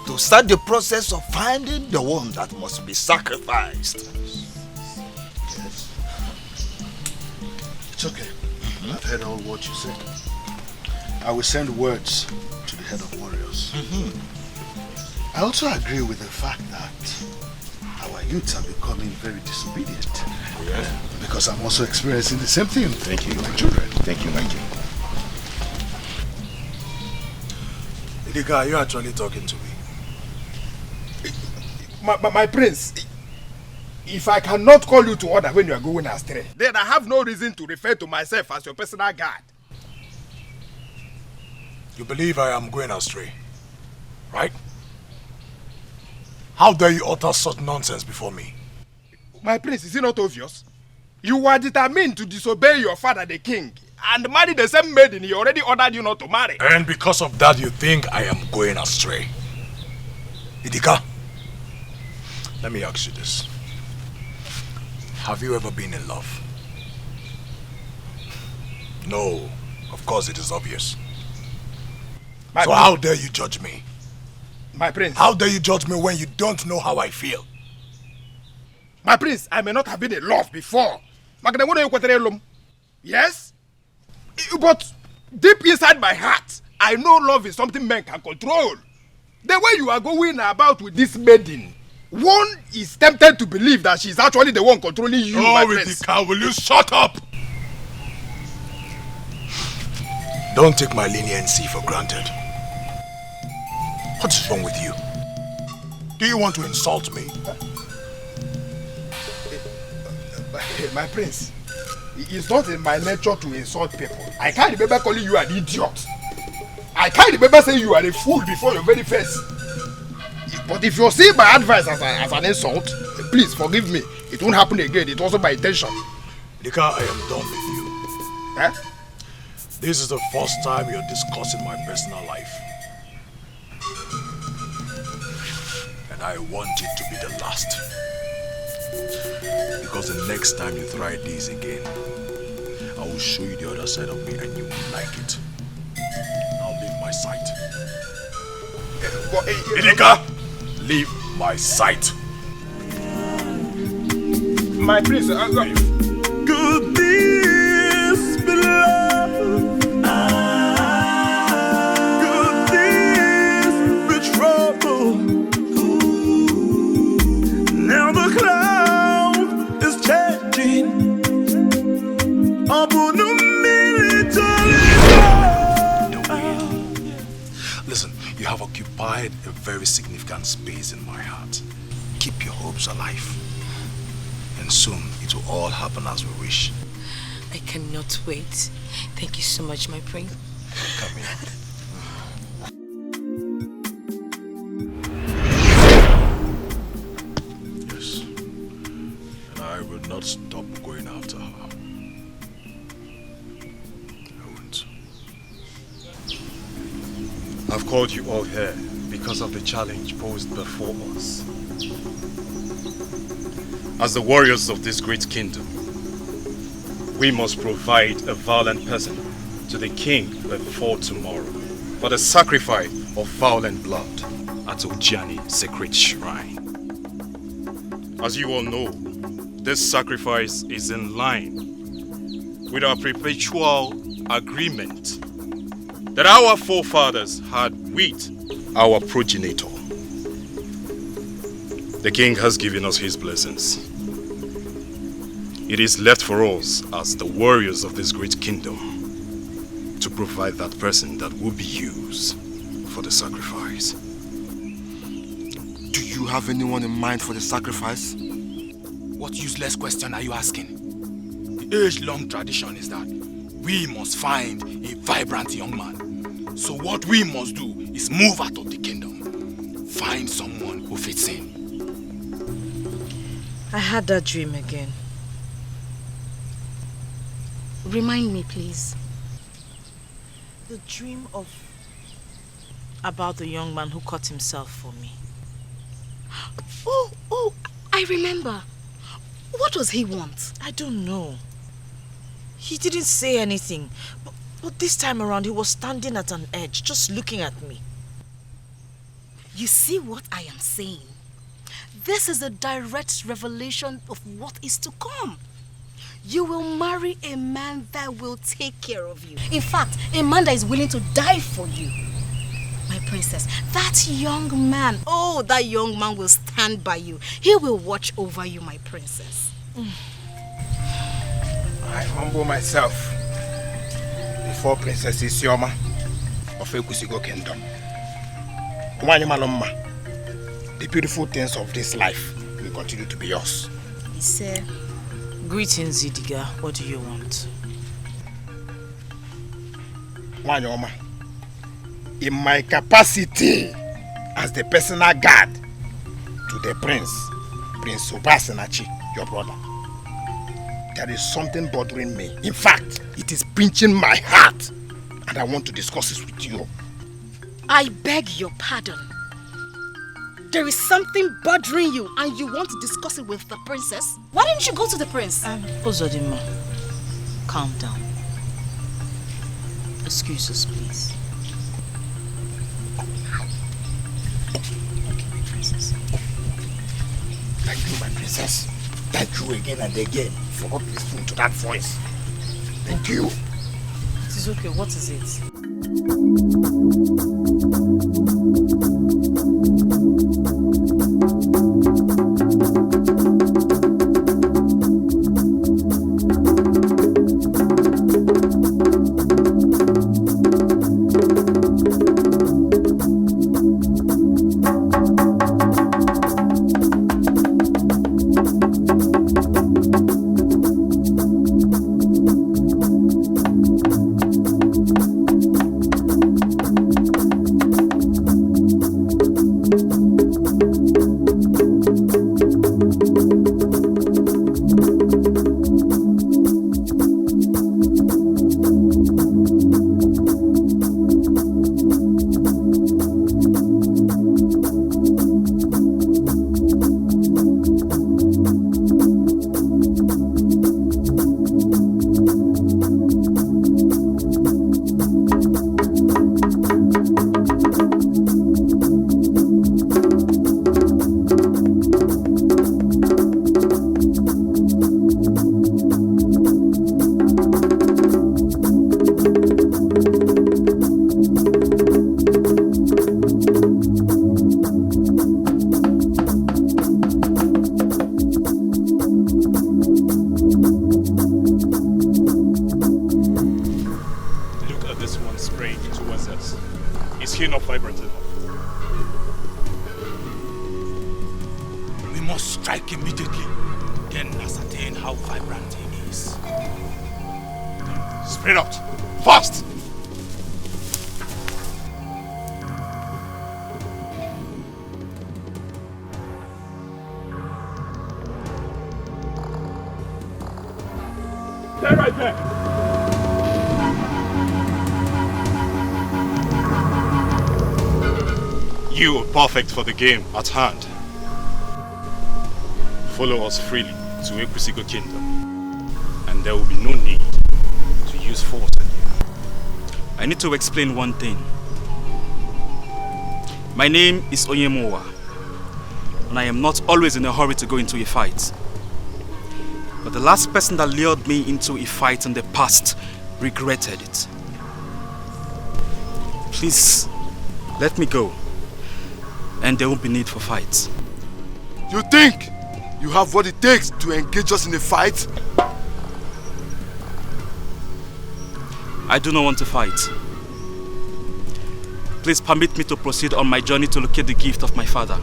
to start the process of finding the one that must be sacrificed. Yes. It's okay. I've heard all what you said. I will send words to the head of warriors. I also agree with the fact that our youths are becoming very disobedient. Yes. Because I'm also experiencing the same thing. Thank you, with my children. Thank you, my king. Idika, are you actually talking to me? My prince, if I cannot call you to order when you are going astray, then I have no reason to refer to myself as your personal guard. You believe I am going astray, right? How dare you utter such nonsense before me? My prince, is it not obvious? You were determined to disobey your father, the king, and marry the same maiden he already ordered you not to marry. And because of that, you think I am going astray? Idika, let me ask you this. Have you ever been in love? No, of course it is obvious. So how dare you judge me? My prince. How dare you judge me when you don't know how I feel? My prince, I may not have been in love before. Yes? But deep inside my heart, I know love is something men can control. The way you are going about with this maiden, one is tempted to believe that she's actually the one controlling you, my prince. Idika, will you shut up? Don't take my leniency for granted. What is wrong with you? Do you want to insult me? My prince, it's not in my nature to insult people. I can't remember calling you an idiot. I can't remember saying you are a fool before your very face. But if you see my advice as an insult, please forgive me. It won't happen again. It wasn't my intention. Idika, I am done with you. Eh? This is the first time you're discussing my personal life. And I want it to be the last. Because the next time you try this again, I will show you the other side of me and you will like it. Now leave my sight. Idika, leave my sight. My prince, Could this be love? Could this be trouble? Now the cloud is changing. Listen, you have occupied a very significant space in my heart. Keep your hopes alive. And soon it will all happen as we wish. I cannot wait. Thank you so much, my prince. Come here. Yes. And I will not stop going after her. I won't. I've called you all here because of the challenge posed before us. As the warriors of this great kingdom, we must provide a violent person to the king before tomorrow for the sacrifice of violent blood at Ojani sacred shrine. As you all know, this sacrifice is in line with our perpetual agreement that our forefathers had with our progenitor. The king has given us his blessings. It is left for us as the warriors of this great kingdom to provide that person that will be used for the sacrifice. Do you have anyone in mind for the sacrifice? What useless question are you asking? The age-long tradition is that we must find a vibrant young man. So what we must do is move out of the kingdom. Find someone who fits in. I had that dream again. Remind me, please. The dream about the young man who cut himself for me. Oh, I remember. What does he want? I don't know. He didn't say anything. But this time around, he was standing at an edge, just looking at me. You see what I am saying? This is a direct revelation of what is to come. You will marry a man that will take care of you. In fact, a man that is willing to die for you. My princess, that young man, that young man will stand by you. He will watch over you, my princess. I humble myself before Princess Chioma of Ekusigo Kingdom. The beautiful things of this life will continue to be yours. Ise, greetings, Idiga. What do you want? Wanyoma, in my capacity as the personal guard to the Prince Obasinachi, your brother, there is something bothering me. In fact, it is pinching my heart, and I want to discuss this with you. I beg your pardon. There is something bothering you, and you want to discuss it with the princess? Why didn't you go to the prince? Ozodima, calm down. Excuse us, please. Okay, my princess. Thank you, my princess. Thank you again and again for not listening to that voice. Thank you. It is okay. What is it? You are perfect for the game at hand. Follow us freely to Ekusigo Kingdom, and there will be no need to use force on you. I need to explain one thing. My name is Onyemowa, and I am not always in a hurry to go into a fight. But the last person that lured me into a fight in the past regretted it. Please, let me go. And there won't be need for fights. You think you have what it takes to engage us in a fight? I do not want to fight. Please permit me to proceed on my journey to locate the gift of my father.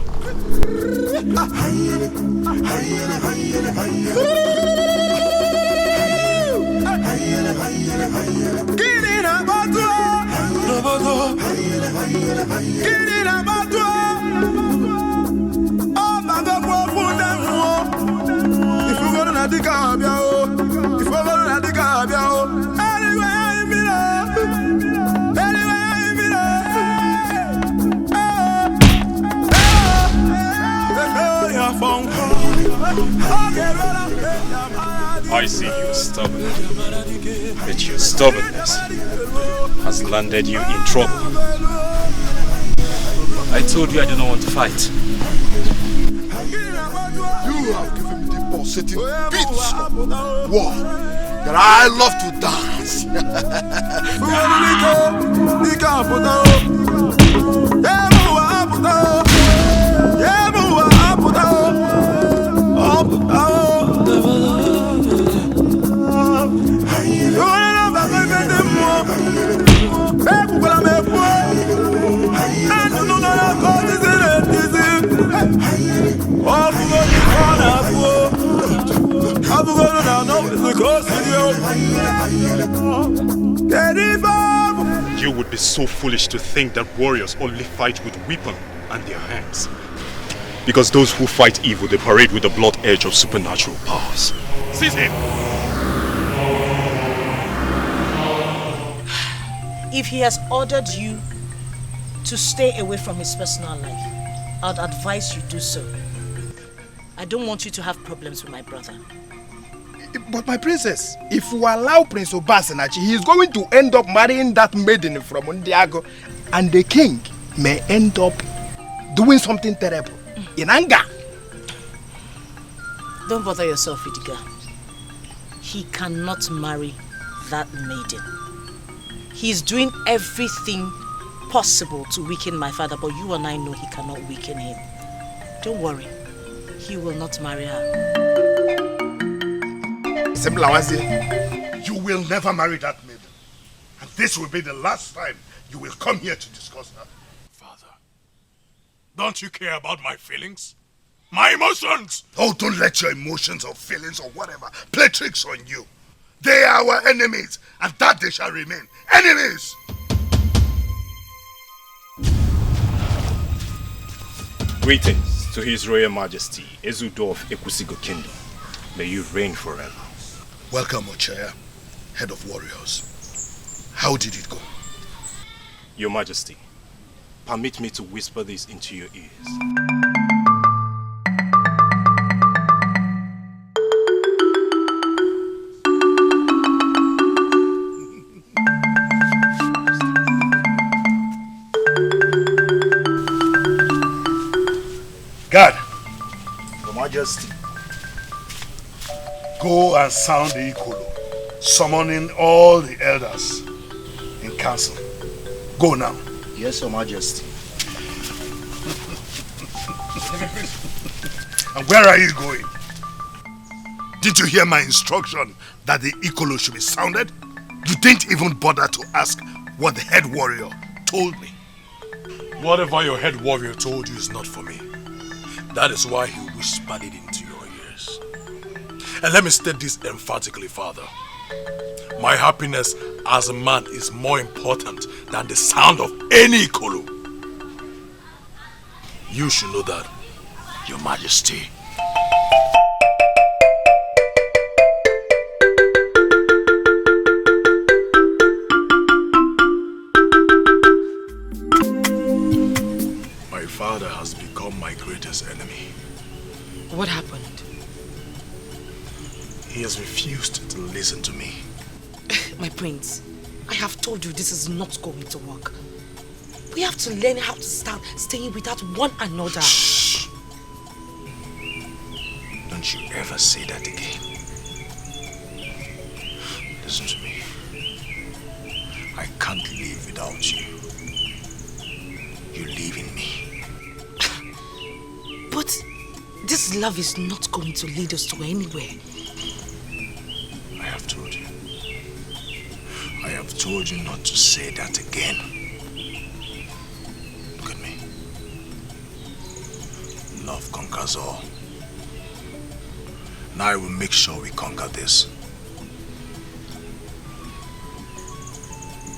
I see you're stubborn, but your stubbornness has landed you in trouble. I told you I do not want to fight. You have given me the pulsating beats of war that I love to dance. You would be so foolish to think that warriors only fight with weapon and their hands. Because those who fight evil, they parade with the blood edge of supernatural powers. Seize him! If he has ordered you to stay away from his personal life, I'd advise you do so. I don't want you to have problems with my brother. But my princess, if we allow Prince Obasanachi, he is going to end up marrying that maiden from Obiago, and the king may end up doing something terrible in anger. Don't bother yourself, Idiga. He cannot marry that maiden. He's doing everything possible to weaken my father, but you and I know he cannot weaken him. Don't worry. He will not marry her. You will never marry that maiden. And this will be the last time you will come here to discuss her. Father, don't you care about my feelings? My emotions! Oh, don't let your emotions or feelings or whatever play tricks on you. They are our enemies, and that they shall remain. Enemies! Greetings to His Royal Majesty, Ezudo of Ekusigo Kingdom. May you reign forever. Welcome, Ochaya, head of warriors. How did it go? Your Majesty, permit me to whisper this into your ears. Guard! Your Majesty. Go and sound the Ikolo, summoning all the elders in council. Go now. Yes, Your Majesty. And where are you going? Did you hear my instruction that the Ikolo should be sounded? You didn't even bother to ask what the head warrior told me. Whatever your head warrior told you is not for me. That is why he whispered it into your ears. And let me state this emphatically, Father. My happiness as a man is more important than the sound of any Ikolo. You should know that, Your Majesty. My father has become my greatest enemy. What happened? He has refused to listen to me. My prince, I have told you this is not going to work. We have to learn how to start staying without one another. Shh. Don't you ever say that again. Listen to me. I can't live without you. you live in me. But this love is not going to lead us to anywhere. I have told you. I have told you not to say that again. Look at me. Love conquers all. Now I will make sure we conquer this.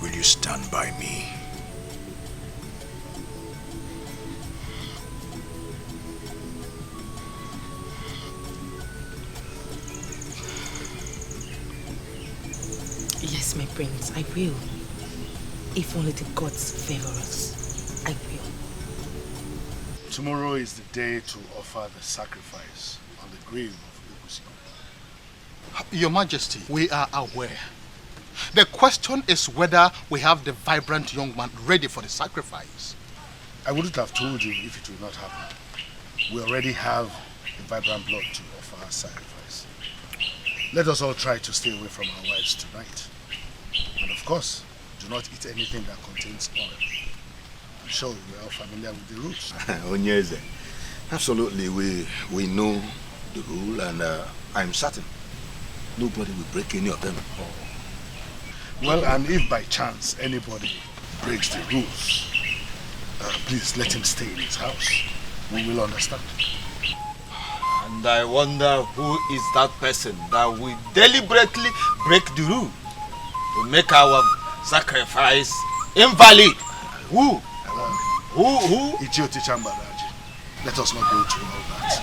Will you stand by me? Yes, my prince, I will. If only the gods favor us, I will. Tomorrow is the day to offer the sacrifice on the grave of Ugusi. Your Majesty, we are aware. The question is whether we have the vibrant young man ready for the sacrifice. I wouldn't have told you if it would not happen. We already have the vibrant blood to offer our sacrifice. Let us all try to stay away from our wives tonight. And of course, do not eat anything that contains oil. I'm sure you are all familiar with the rules. Onyeze, absolutely, we know the rule, and I'm certain nobody will break any of them. Well, and if by chance anybody breaks the rules, please let him stay in his house. We will understand. And I wonder who is that person that will deliberately break the rule to make our sacrifice invalid. Who? Who? Ichioti Chambaraji. Let us not go through all that.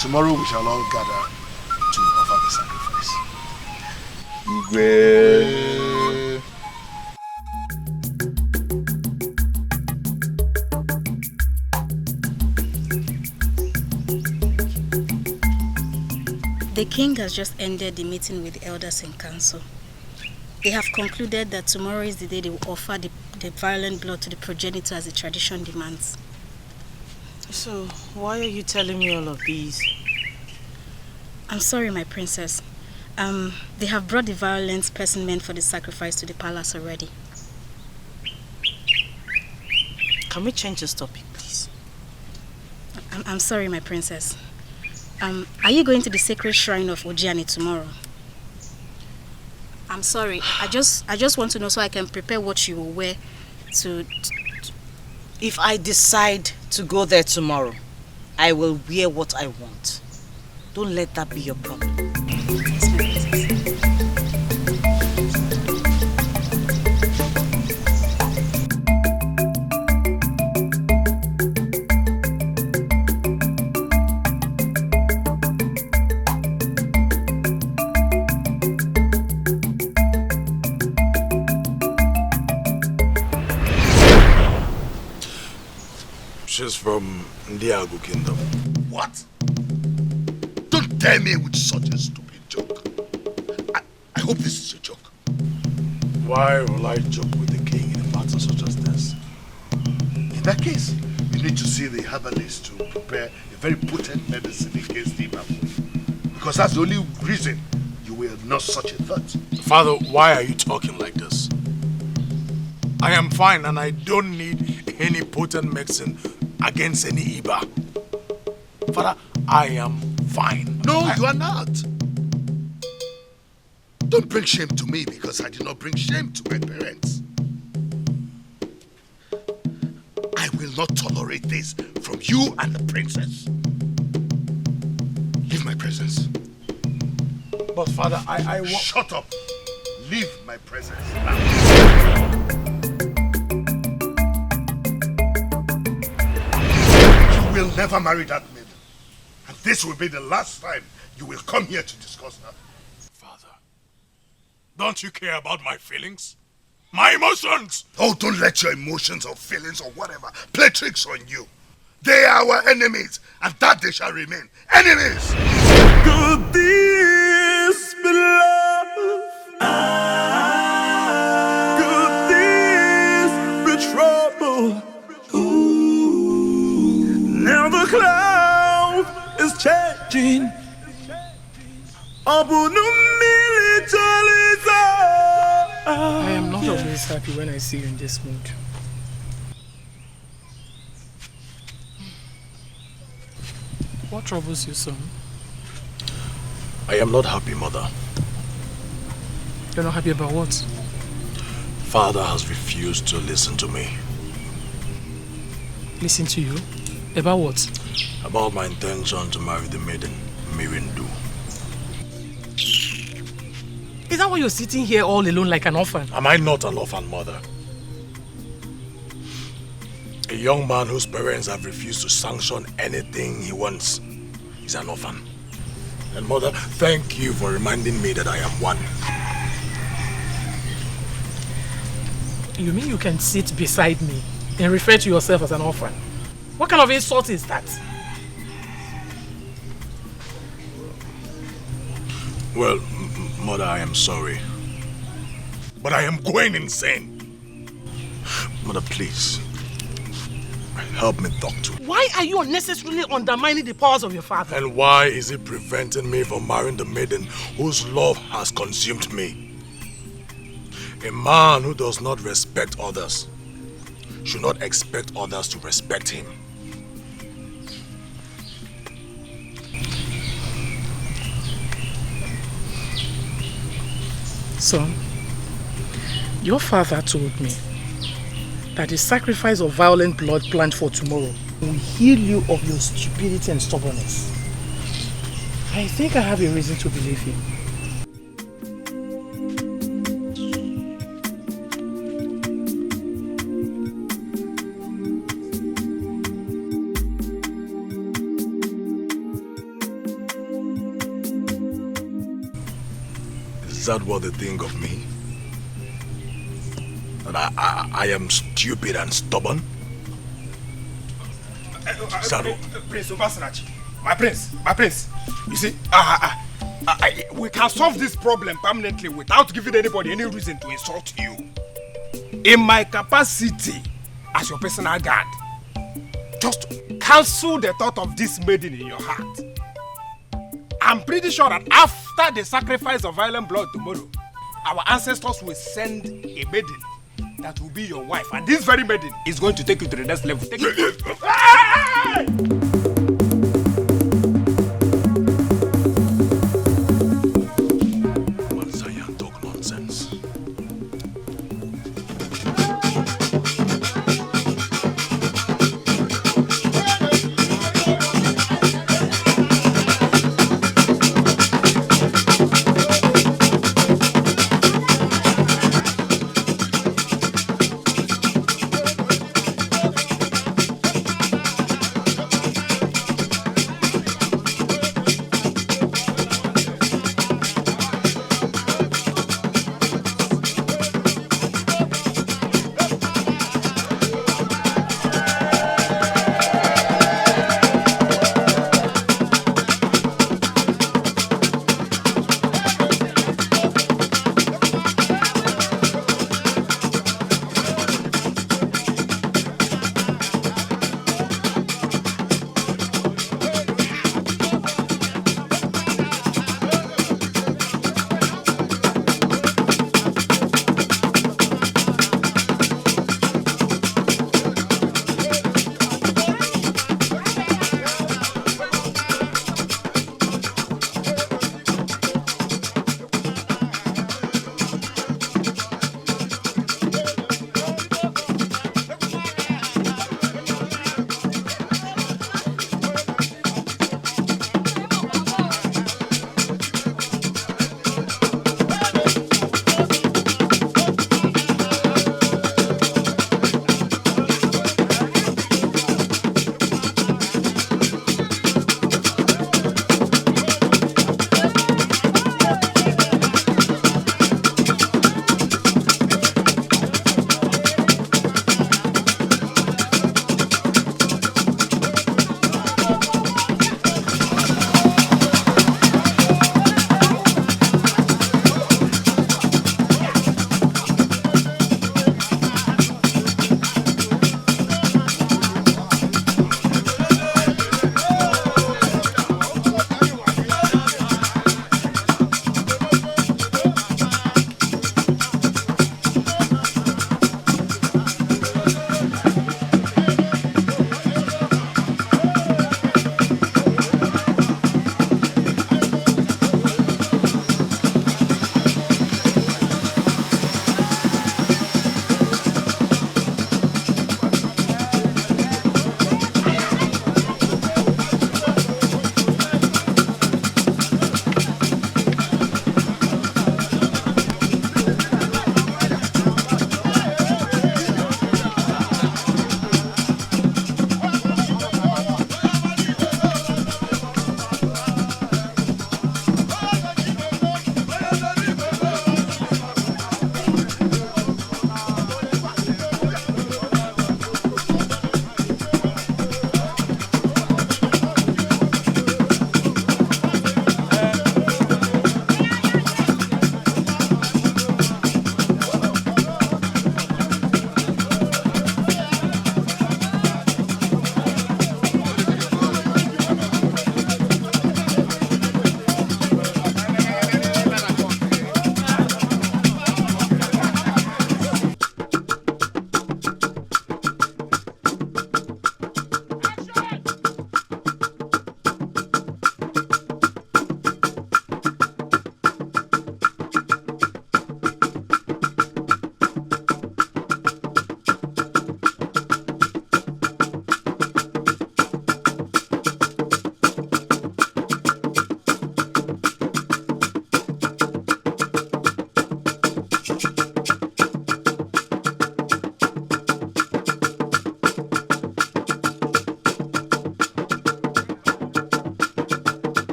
Tomorrow we shall all gather to offer the sacrifice. Igwe. The king has just ended the meeting with the elders in council. They have concluded that tomorrow is the day they will offer the violent blood to the progenitor as the tradition demands. So, why are you telling me all of these? I'm sorry, my princess. They have brought the violent specimen for the sacrifice to the palace already. Can we change this topic, please? I'm sorry, my princess. Are you going to the sacred shrine of Ojiani tomorrow? I'm sorry. I just want to know so I can prepare what you will wear to... If I decide to go there tomorrow, I will wear what I want. Don't let that be your problem. Yes, my princess. She's from Obiago Kingdom. What? Don't tell me with such a stupid joke. I hope this is a joke. Why will I joke with the king in a matter such as this? In that case, you need to see the herbalist to prepare a very potent medicine against the Imamu. Because that's the only reason you will not such a thought. Father, why are you talking like this? I am fine and I don't need any potent medicine against any Iba. Father, I am fine. No, you are not. Don't bring shame to me because I did not bring shame to my parents. I will not tolerate this from you and the princess. Leave my presence. But Father, I want... Shut up. Leave my presence now. You will never marry that maiden. And this will be the last time you will come here to discuss her. Father, don't you care about my feelings? My emotions! Oh, don't let your emotions or feelings or whatever play tricks on you. They are our enemies, and that they shall remain. Enemies! Could this be love? Could this be trouble? Ooh. Now the cloud is changing. I am not always happy when I see you in this mood. What troubles you, son? I am not happy, Mother. You're not happy about what? Father has refused to listen to me. Listen to you? About what? About my intention to marry the maiden, Mirindu. Is that why you're sitting here all alone like an orphan? Am I not an orphan, Mother? A young man whose parents have refused to sanction anything he wants is an orphan. And Mother, thank you for reminding me that I am one. You mean you can sit beside me and refer to yourself as an orphan? What kind of insult is that? Well, Mother, I am sorry. But I am going insane. Mother, please. Help me talk to him. Why are you unnecessarily undermining the powers of your father? And why is it preventing me from marrying the maiden whose love has consumed me? A man who does not respect others should not expect others to respect him. Son, your father told me that the sacrifice of violent blood planned for tomorrow will heal you of your stupidity and stubbornness. I think I have a reason to believe him. Is that what they think of me? That I am stupid and stubborn? Prince Obasanachi, my prince, you see, we can solve this problem permanently without giving anybody any reason to insult you. In my capacity as your personal guard, just cancel the thought of this maiden in your heart. I'm pretty sure that after the sacrifice of violent blood tomorrow, our ancestors will send a maiden that will be your wife, and this very maiden is going to take you to the next level. Take it. Mansayan talk nonsense.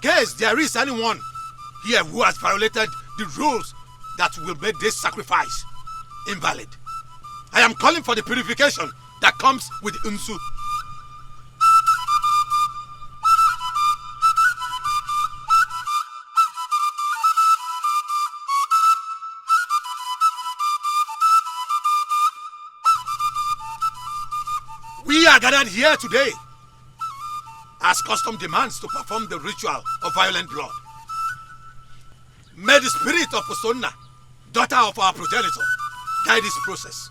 case there is anyone here who has violated the rules that will make this sacrifice invalid, I am calling for the purification that comes with Unsu. We are gathered here today as custom demands to perform the ritual of violent blood. May the spirit of Osonna, daughter of our progenitor, guide this process.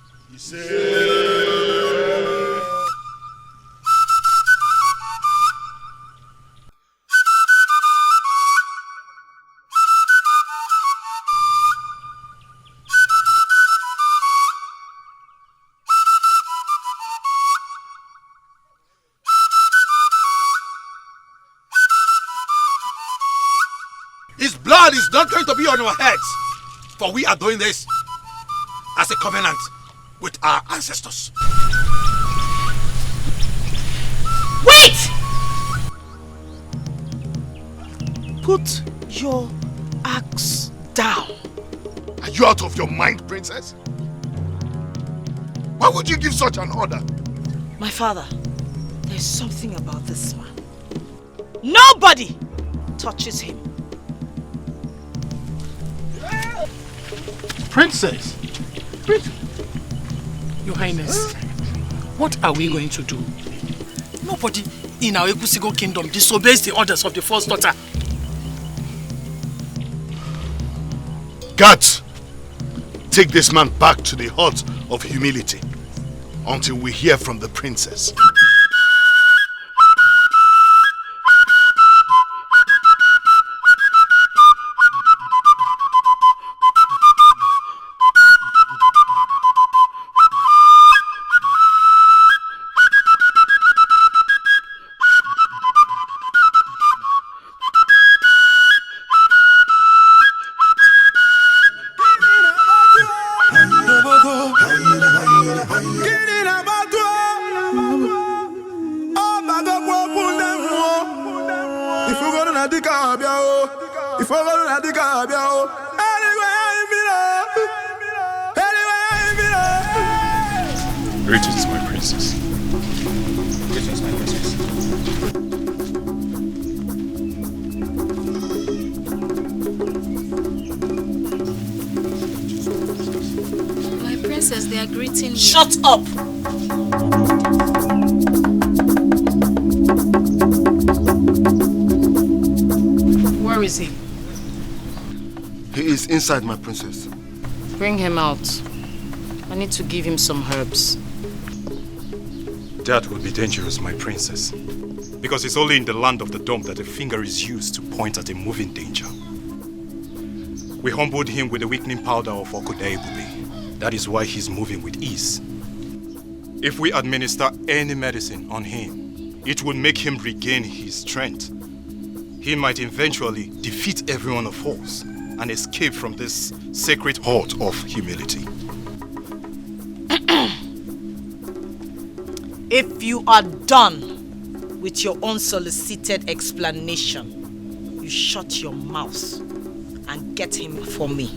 His blood is not going to be on our heads, for we are doing this as a covenant with our ancestors. Wait! Put your axe down. Are you out of your mind, princess? Why would you give such an order? My father, there's something about this man. Nobody touches him. Princess! Your Highness, what are we going to do? Nobody in our Ekusigo kingdom disobeys the orders of the first daughter. Guards, take this man back to the hut of humility until we hear from the princess. Greetings, my princess. Greetings, my princess. My princess, they are greeting you. Shut up! Where is he? He is inside, my princess. Bring him out. I need to give him some herbs. That would be dangerous, my princess. Because it's only in the land of the dome that a finger is used to point at a moving danger. We humbled him with the weakening powder of Okodaebube. That is why he's moving with ease. If we administer any medicine on him, it would make him regain his strength. He might eventually defeat everyone of us and escape from this sacred hut of humility. If you are done with your unsolicited explanation, you shut your mouth and get him for me.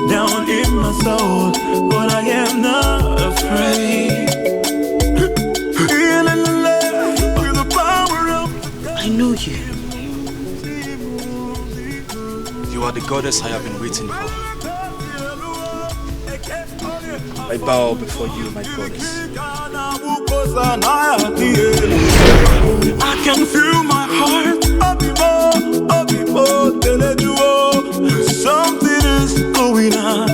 down in my soul, but I am not afraid. I know you. You are the goddess I have been waiting for. I bow before you, my goddess. I can feel my heart. Something is going on.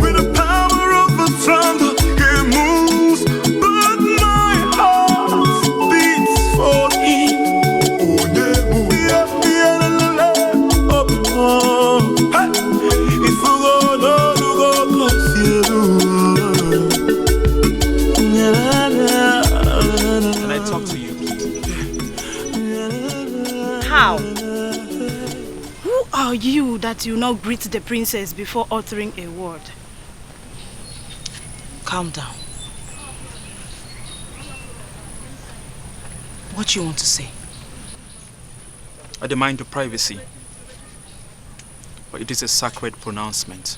With the power of the thunder, it moves, but my heart beats for him. If you go, no, you go close Can I talk to you, please? How? Who are you that you now greet the princess before uttering a word? Calm down. What do you want to say? I demand your privacy, but it is a sacred pronouncement.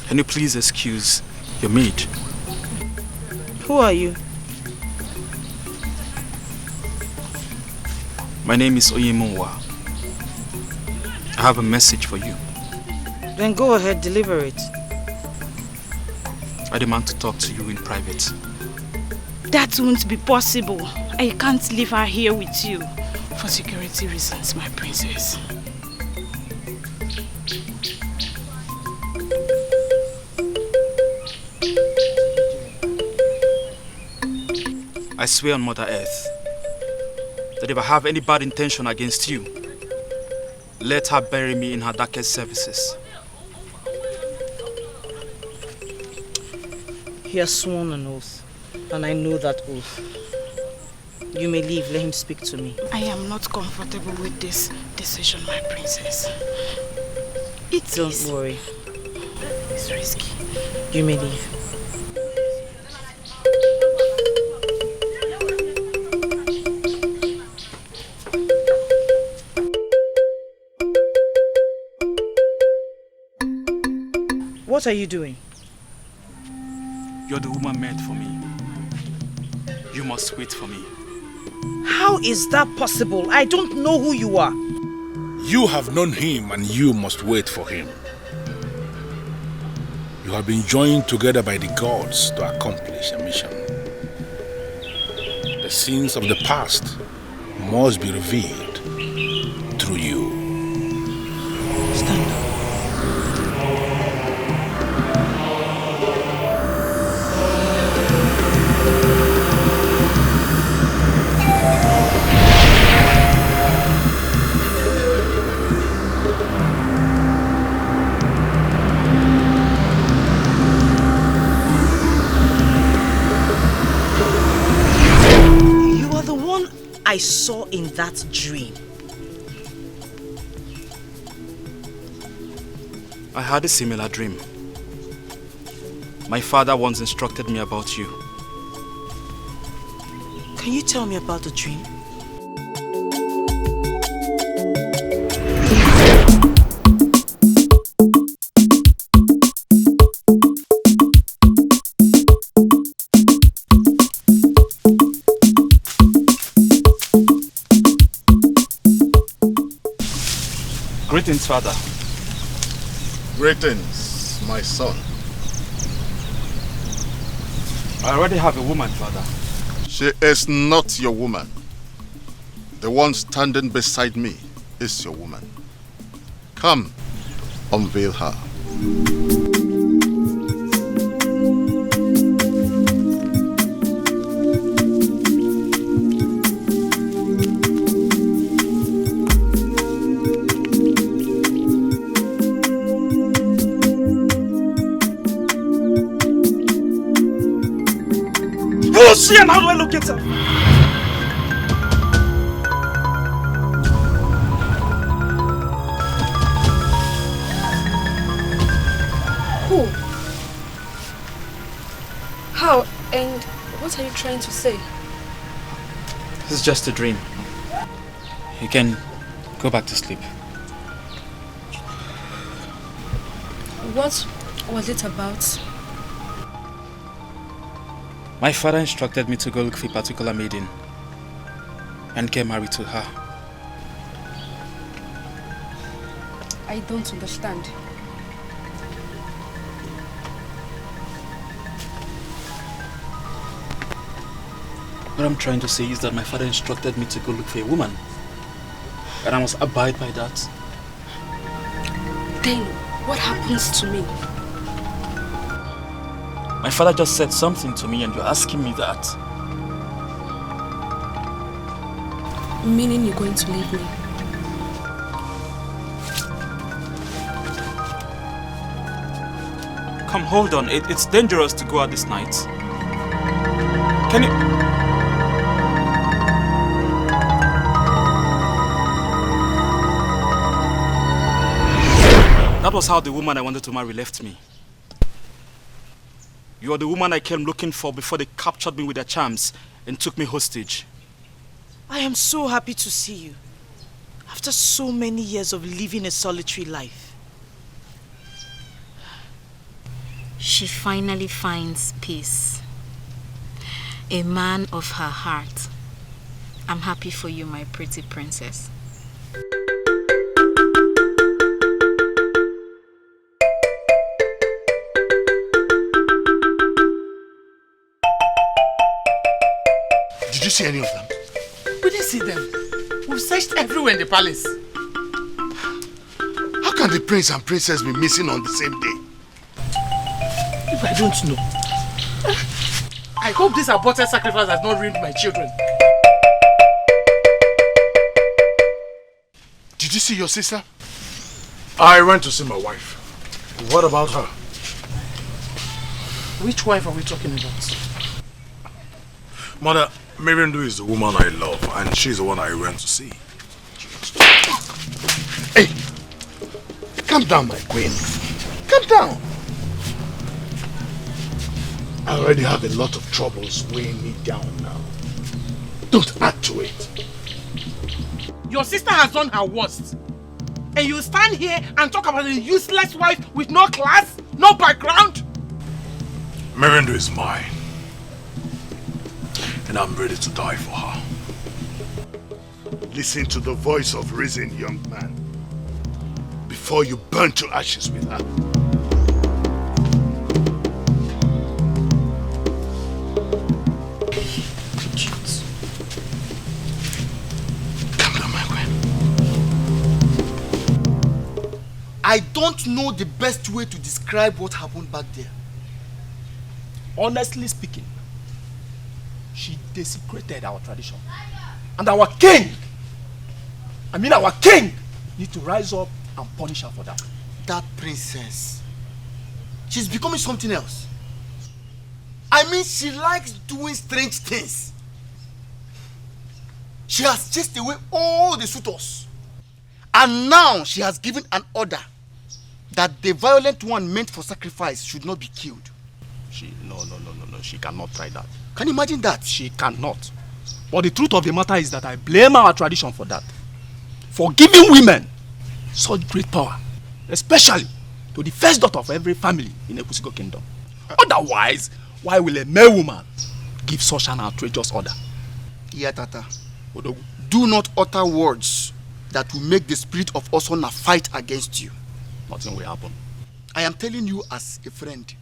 Can you please excuse your maid? Who are you? My name is Oyemunwa. I have a message for you. Then go ahead, deliver it. I demand to talk to you in private. That won't be possible. I can't leave her here with you. For security reasons, my princess. I swear on Mother Earth that if I have any bad intention against you, let her bury me in her darkest services. He has sworn an oath, and I know that oath. You may leave, let him speak to me. I am not comfortable with this decision, my princess. Don't worry. It's risky. You may leave. What are you doing? You're the woman meant for me. You must wait for me. How is that possible? I don't know who you are. You have known him and you must wait for him. You have been joined together by the gods to accomplish a mission. The sins of the past must be revealed through you. Stand up. I saw in that dream. I had a similar dream. My father once instructed me about you. Can you tell me about the dream? Greetings, father. Greetings, my son. I already have a woman, father. She is not your woman. The one standing beside me is your woman. Come, unveil her. Who is she and how do I locate her? Who? How? And what are you trying to say? This is just a dream. You can go back to sleep. What was it about? My father instructed me to go look for a particular maiden and get married to her. I don't understand. What I'm trying to say is that my father instructed me to go look for a woman. And I must abide by that. Then, what happens to me? My father just said something to me and you're asking me that. Meaning you're going to leave me? Come, hold on. It's dangerous to go out this night. Can you... That was how the woman I wanted to marry left me. You are the woman I came looking for before they captured me with their charms and took me hostage. I am so happy to see you. After so many years of living a solitary life. She finally finds peace. A man of her heart. I'm happy for you, my pretty princess. Did you see any of them? We didn't see them. We've searched everywhere in the palace. How can the prince and princess be missing on the same day? I don't know. I hope this aborted sacrifice has not ruined my children. Did you see your sister? I went to see my wife. What about her? Which wife are we talking about? Mother, Mirindu is the woman I love, and she's the one I went to see. Hey! Calm down, my queen. Calm down. I already have a lot of troubles weighing me down now. Don't add to it. Your sister has done her worst. And you stand here and talk about a useless wife with no class, no background? Mirindu is mine. And I'm ready to die for her. Listen to the voice of reason, young man. Before you burn to ashes with her. I don't know the best way to describe what happened back there. Honestly speaking, she desecrated our tradition. And our king, need to rise up and punish her for that. That princess, she's becoming something else. I mean, she likes doing strange things. She has chased away all the suitors. And now she has given an order that the violent one meant for sacrifice should not be killed. No, she cannot try that. Can you imagine that? She cannot. But the truth of the matter is that I blame our tradition for that. For giving women such great power, especially to the first daughter of every family in Ekwusigo Kingdom. Otherwise, why will a male woman give such an outrageous order? Yeah, Tata. Do not utter words that will make the spirit of Osona fight against you. Nothing will happen. I am telling you as a friend.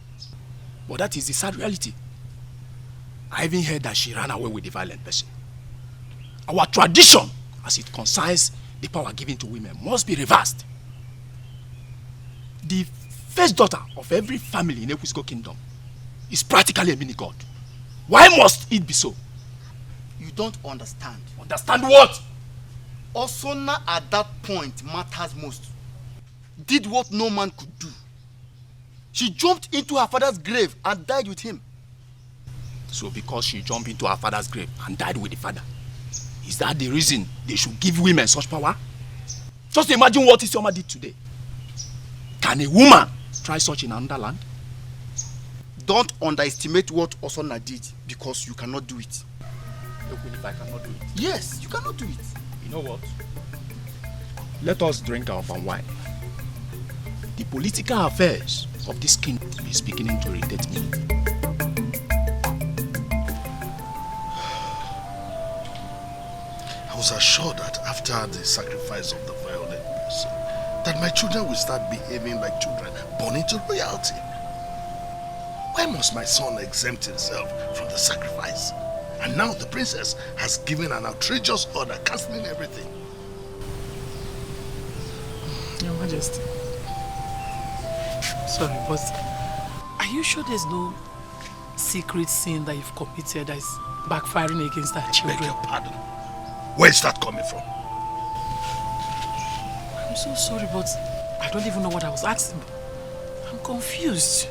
But that is the sad reality. I even heard that she ran away with the violent person. Our tradition, as it concerns the power given to women, must be reversed. The first daughter of every family in Ekwusigo Kingdom is practically a mini-god. Why must it be so? You don't understand. Understand what? Osona at that point matters most. Did what no man could do. She jumped into her father's grave and died with him. So because she jumped into her father's grave and died with the father, is that the reason they should give women such power? Just imagine what Chioma did today. Can a woman try such in another land? Don't underestimate what Osona did because you cannot do it. If I cannot do it? Yes, you cannot do it. You know what? Let us drink our palm wine. The political affairs of this kingdom is beginning to irritate me. I was assured that after the sacrifice of the violent person, that my children will start behaving like children born into royalty. Why must my son exempt himself from the sacrifice? And now the princess has given an outrageous order cancelling everything. Your Majesty. Sorry, but are you sure there's no secret sin that you've committed that is backfiring against our children? Beg your pardon. Where is that coming from? I'm so sorry, but I don't even know what I was asking. I'm confused.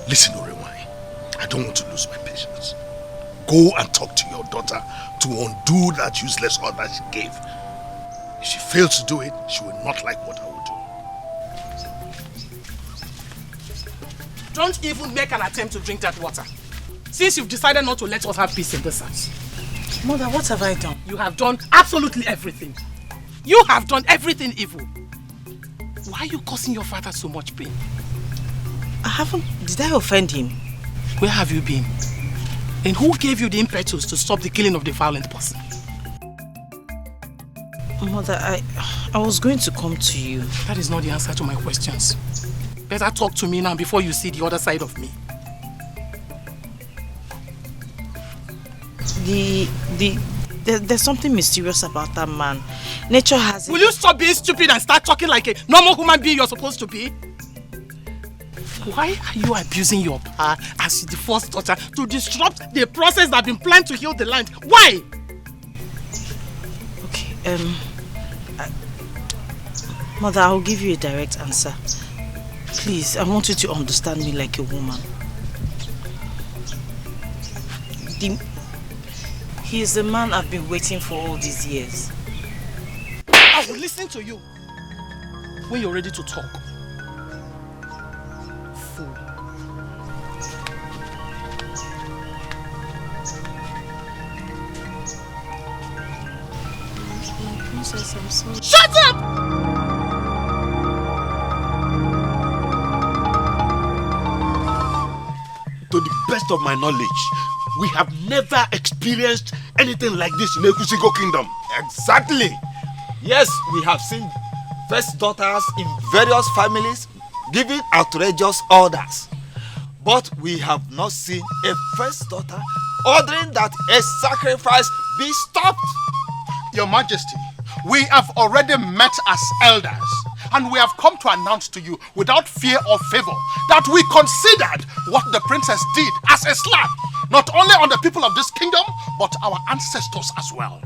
Listen, Orewai, I don't want to lose my patience. Go and talk to your daughter to undo that useless order she gave. If she fails to do it, she will not like what I will do. Don't even make an attempt to drink that water. Since you've decided not to let us have peace in this house. Mother, what have I done? You have done absolutely everything. You have done everything evil. Why are you causing your father so much pain? I haven't... Did I offend him? Where have you been? And who gave you the impetus to stop the killing of the violent person? Mother, I was going to come to you. That is not the answer to my questions. Better talk to me now before you see the other side of me. There's something mysterious about that man. Nature has... Will you stop being stupid and start talking like a normal human being you're supposed to be? Why are you abusing your power as the first daughter to disrupt the process that has been planned to heal the land? Why? Okay, Mother, I'll give you a direct answer. Please, I want you to understand me like a woman. He is the man I've been waiting for all these years. I will listen to you when you're ready to talk. Fool. Princess, I'm sorry. Shut up! To the best of my knowledge, we have never experienced anything like this in Ekusigo Kingdom. Exactly. Yes, we have seen first daughters in various families giving outrageous orders. But we have not seen a first daughter ordering that a sacrifice be stopped. Your Majesty, we have already met as elders, and we have come to announce to you without fear or favor that we considered what the princess did as a slap, not only on the people of this kingdom, but our ancestors as well.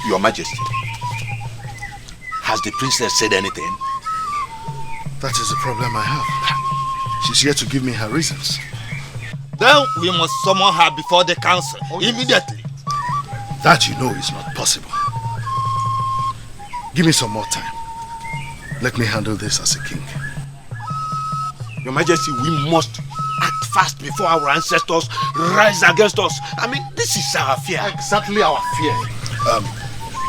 Your Majesty, has the princess said anything? That is the problem I have. She's here to give me her reasons. Then we must summon her before the council immediately. That you know is not possible. Give me some more time. Let me handle this as a king. Your Majesty, we must act fast before our ancestors rise against us. I mean, this is our fear. Exactly our fear.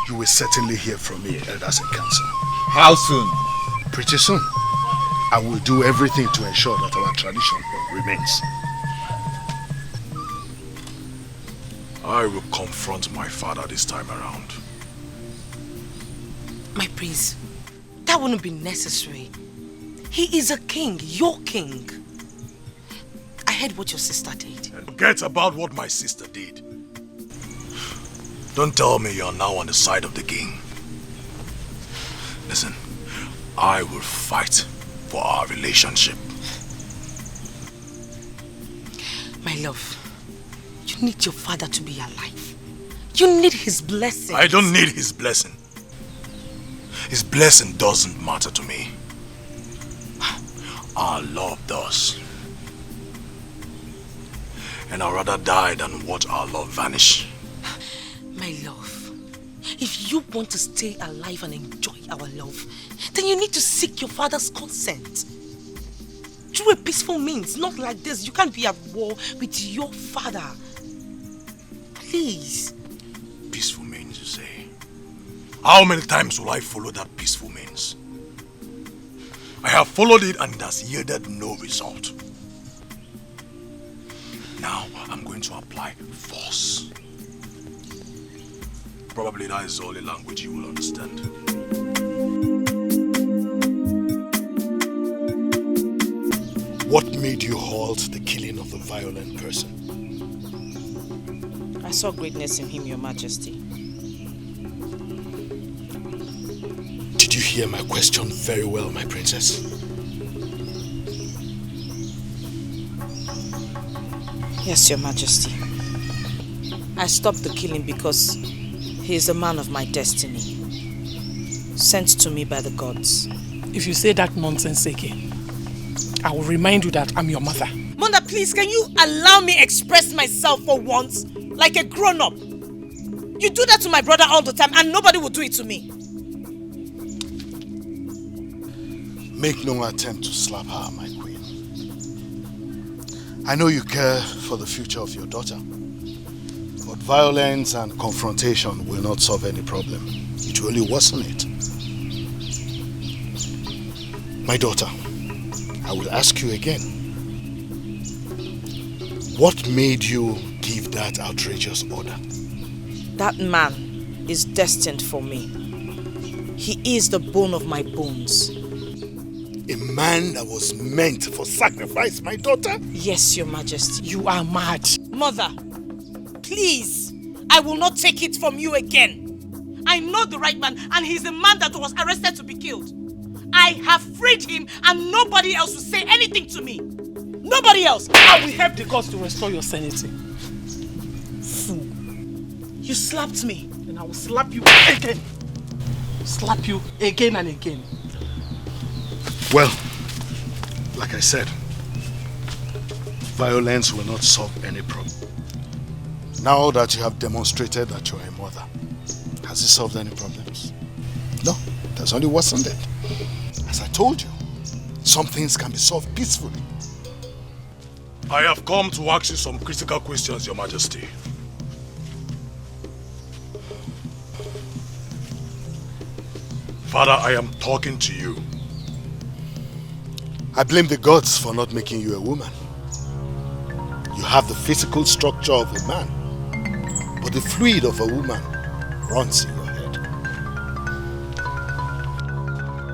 You will certainly hear from me, elders in council. How soon? Pretty soon. I will do everything to ensure that our tradition remains. I will confront my father this time around. My prince, that wouldn't be necessary. He is a king, your king. I heard what your sister did. And forget about what my sister did. Don't tell me you're now on the side of the king. Listen, I will fight for our relationship. My love, you need your father to be alive. You need his blessing. I don't need his blessing. His blessing doesn't matter to me. Our love does. And I'd rather die than watch our love vanish. My love, if you want to stay alive and enjoy our love, then you need to seek your father's consent. Through a peaceful means, not like this. You can't be at war with your father. Please. Peaceful means, you say? How many times will I follow that peaceful means? I have followed it and it has yielded no result. Now I'm going to apply force. Probably that is the only language you will understand. What made you halt the killing of the violent person? I saw greatness in him, Your Majesty. Did you hear my question very well, my princess? Yes, Your Majesty. I stopped the killing because he is a man of my destiny, sent to me by the gods. If you say that nonsense again, I will remind you that I'm your mother. Mother, please, can you allow me express myself for once, like a grown-up? You do that to my brother all the time and nobody will do it to me. Make no attempt to slap her, my queen. I know you care for the future of your daughter, but violence and confrontation will not solve any problem. It will only worsen it. My daughter, I will ask you again. What made you give that outrageous order? That man is destined for me. He is the bone of my bones. A man that was meant for sacrifice, my daughter? Yes, Your Majesty. You are mad. Mother, please, I will not take it from you again. I know the right man and he's the man that was arrested to be killed. I have freed him and nobody else will say anything to me. Nobody else. I will help the gods to restore your sanity. Fool. You slapped me. And I will slap you again. Slap you again and again. Well, like I said, violence will not solve any problem. Now that you have demonstrated that you are a mother, has it solved any problems? No, it has only worsened it. As I told you, some things can be solved peacefully. I have come to ask you some critical questions, Your Majesty. Father, I am talking to you. I blame the gods for not making you a woman. You have the physical structure of a man, but the fluid of a woman runs in your head.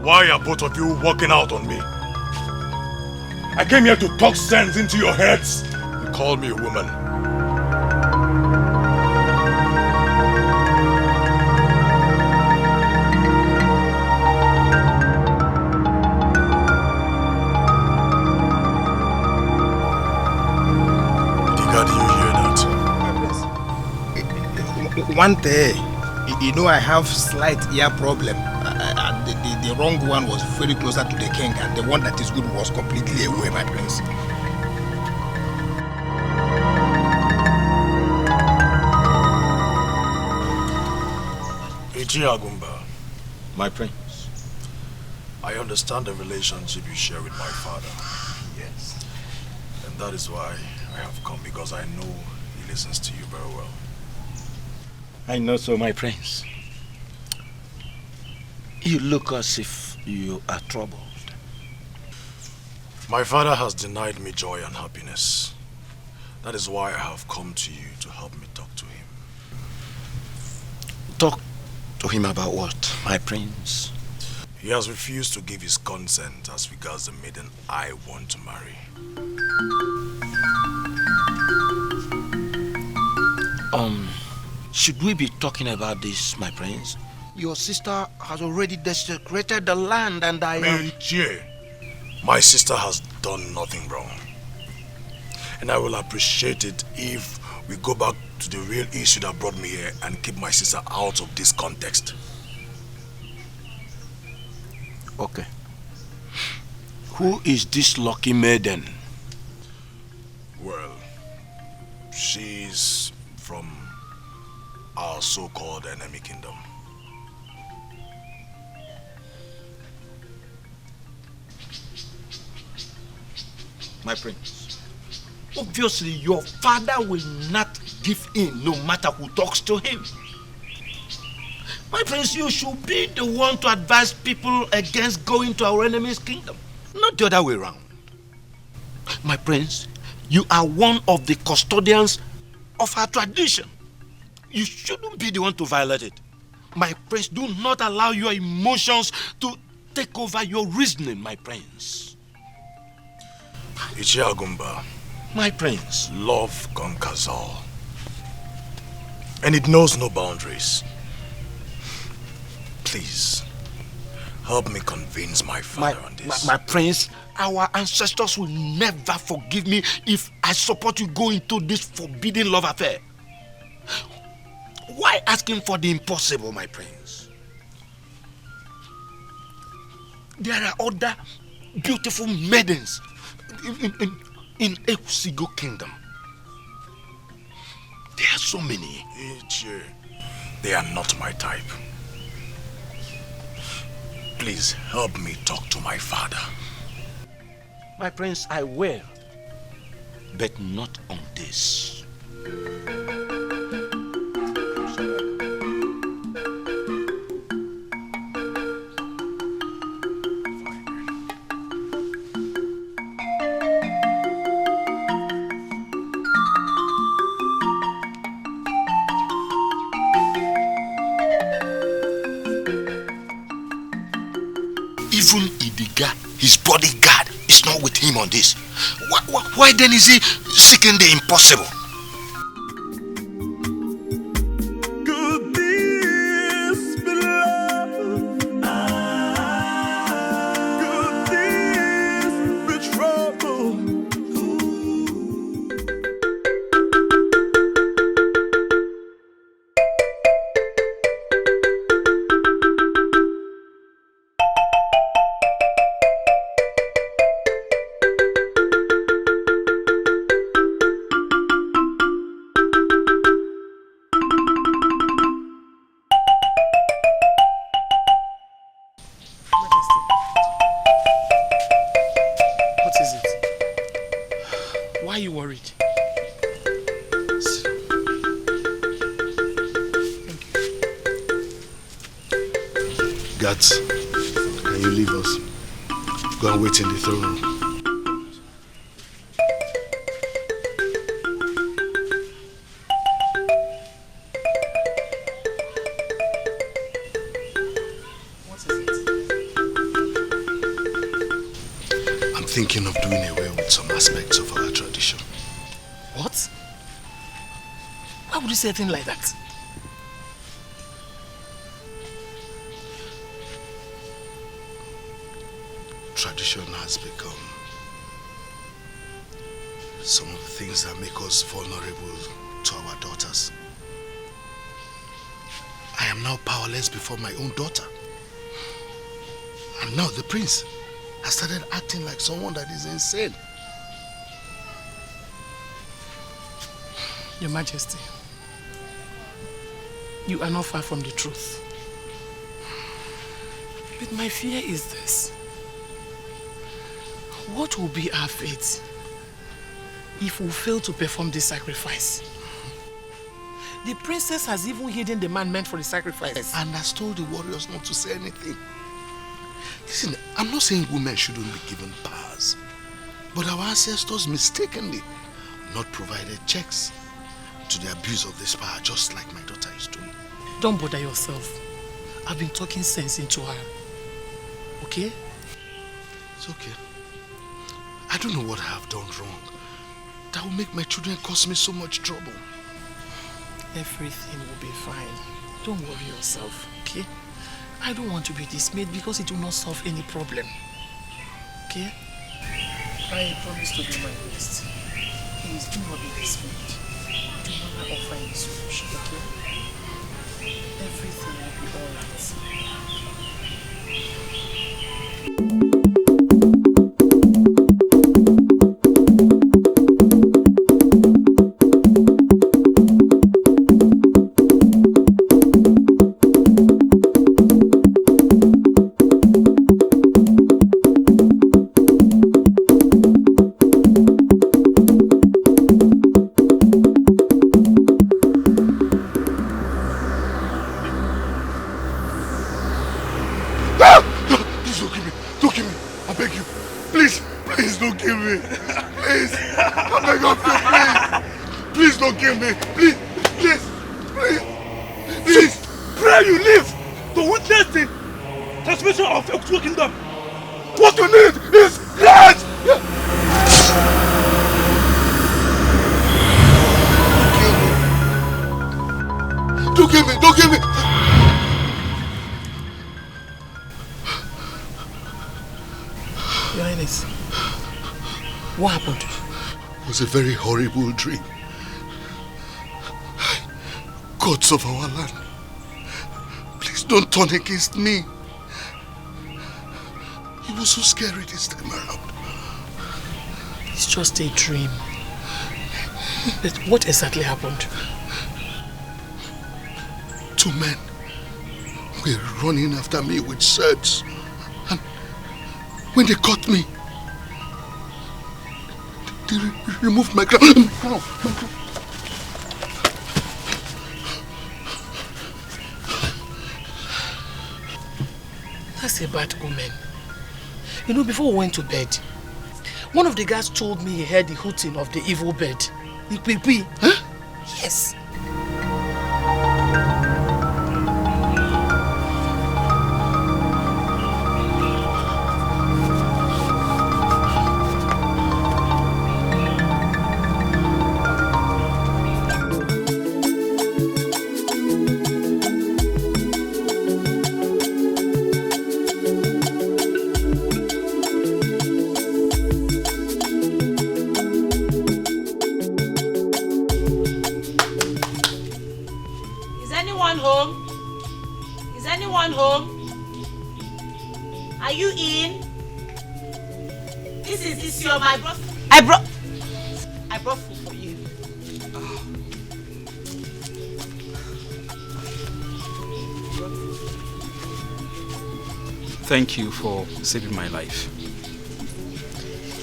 Why are both of you walking out on me? I came here to talk sense into your heads. You call me a woman. One day, you know, I have slight ear problem. And the wrong one was very closer to the king, and the one that is good was completely away, my prince. Agumba, my prince, I understand the relationship you share with my father. Yes. And that is why I have come, because I know he listens to you very well. I know so, my prince. You look as if you are troubled. My father has denied me joy and happiness. That is why I have come to you to help me talk to him. Talk to him about what, my prince? He has refused to give his consent as regards the maiden I want to marry. Should we be talking about this, my prince? Your sister has already desecrated the land and I am... My sister has done nothing wrong. And I will appreciate it if we go back to the real issue that brought me here and keep my sister out of this context. Okay. Who is this lucky maiden? Well, she's from our so-called enemy kingdom. My prince, obviously your father will not give in no matter who talks to him. My prince, you should be the one to advise people against going to our enemy's kingdom, not the other way around. My prince, you are one of the custodians of our tradition. You shouldn't be the one to violate it. My prince, do not allow your emotions to take over your reasoning, my prince. Ichiagumba, my prince, love conquers all. And it knows no boundaries. Please, help me convince my father on this. My prince, our ancestors will never forgive me if I support you go into this forbidden love affair. Why asking for the impossible, my prince? There are other beautiful maidens in Ekusigo kingdom. There are so many. They are not my type. Please help me talk to my father. My prince, I will, but not on this. Even Idiga, his bodyguard, is not with him on this. Why then is he seeking the impossible? Could this be love? Could this be trouble? Guards, can you leave us? Go and wait in the throne room. I'm thinking of doing away with some aspects of our tradition. What? Why would you say a thing like that? Tradition has become some of the things that make us vulnerable to our daughters. I am now powerless before my own daughter. And now the prince has started acting like someone that is insane. Your Majesty, you are not far from the truth. But my fear is this. What will be our fate if we fail to perform this sacrifice? The princess has even hidden the man meant for the sacrifice. And has told the warriors not to say anything. Listen, I'm not saying women shouldn't be given powers. But our ancestors mistakenly not provided checks to the abuse of this power, just like my daughter is doing. Don't bother yourself. I've been talking sense into her. Okay? It's okay. I don't know what I have done wrong that will make my children cause me so much trouble. Everything will be fine. Don't worry yourself, okay? I don't want to be dismayed because it will not solve any problem. Okay? I promise to do my best. Please do not be dismayed. Do not offer any solution, okay? Everything will be alright. Please don't kill me. Please. I beg of you, please. Please don't kill me. Please. Please. Pray you live to witness the transmission of the Oktuo kingdom. What you need is blood. Don't kill me. Don't kill me. Your Highness, what happened? It was a very horrible dream. Gods of our land, please don't turn against me. It was so scary this time around. It's just a dream. But what exactly happened? 2 men were running after me with swords. And when they caught me, they removed my crown. That's a bad omen. You know, before we went to bed, one of the guys told me he heard the hooting of the evil bird. Ikwipi. Huh? Yes. I brought food for you. Thank you for saving my life.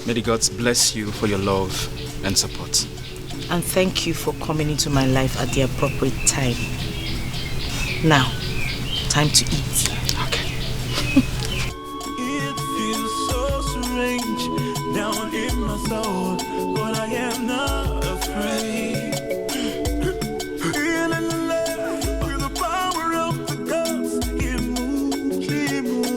May the gods bless you for your love and support. And thank you for coming into my life at the appropriate time. Now, time to eat. It feels so strange down in my soul, but I am not afraid. With the power of the gods, it moves, it moves.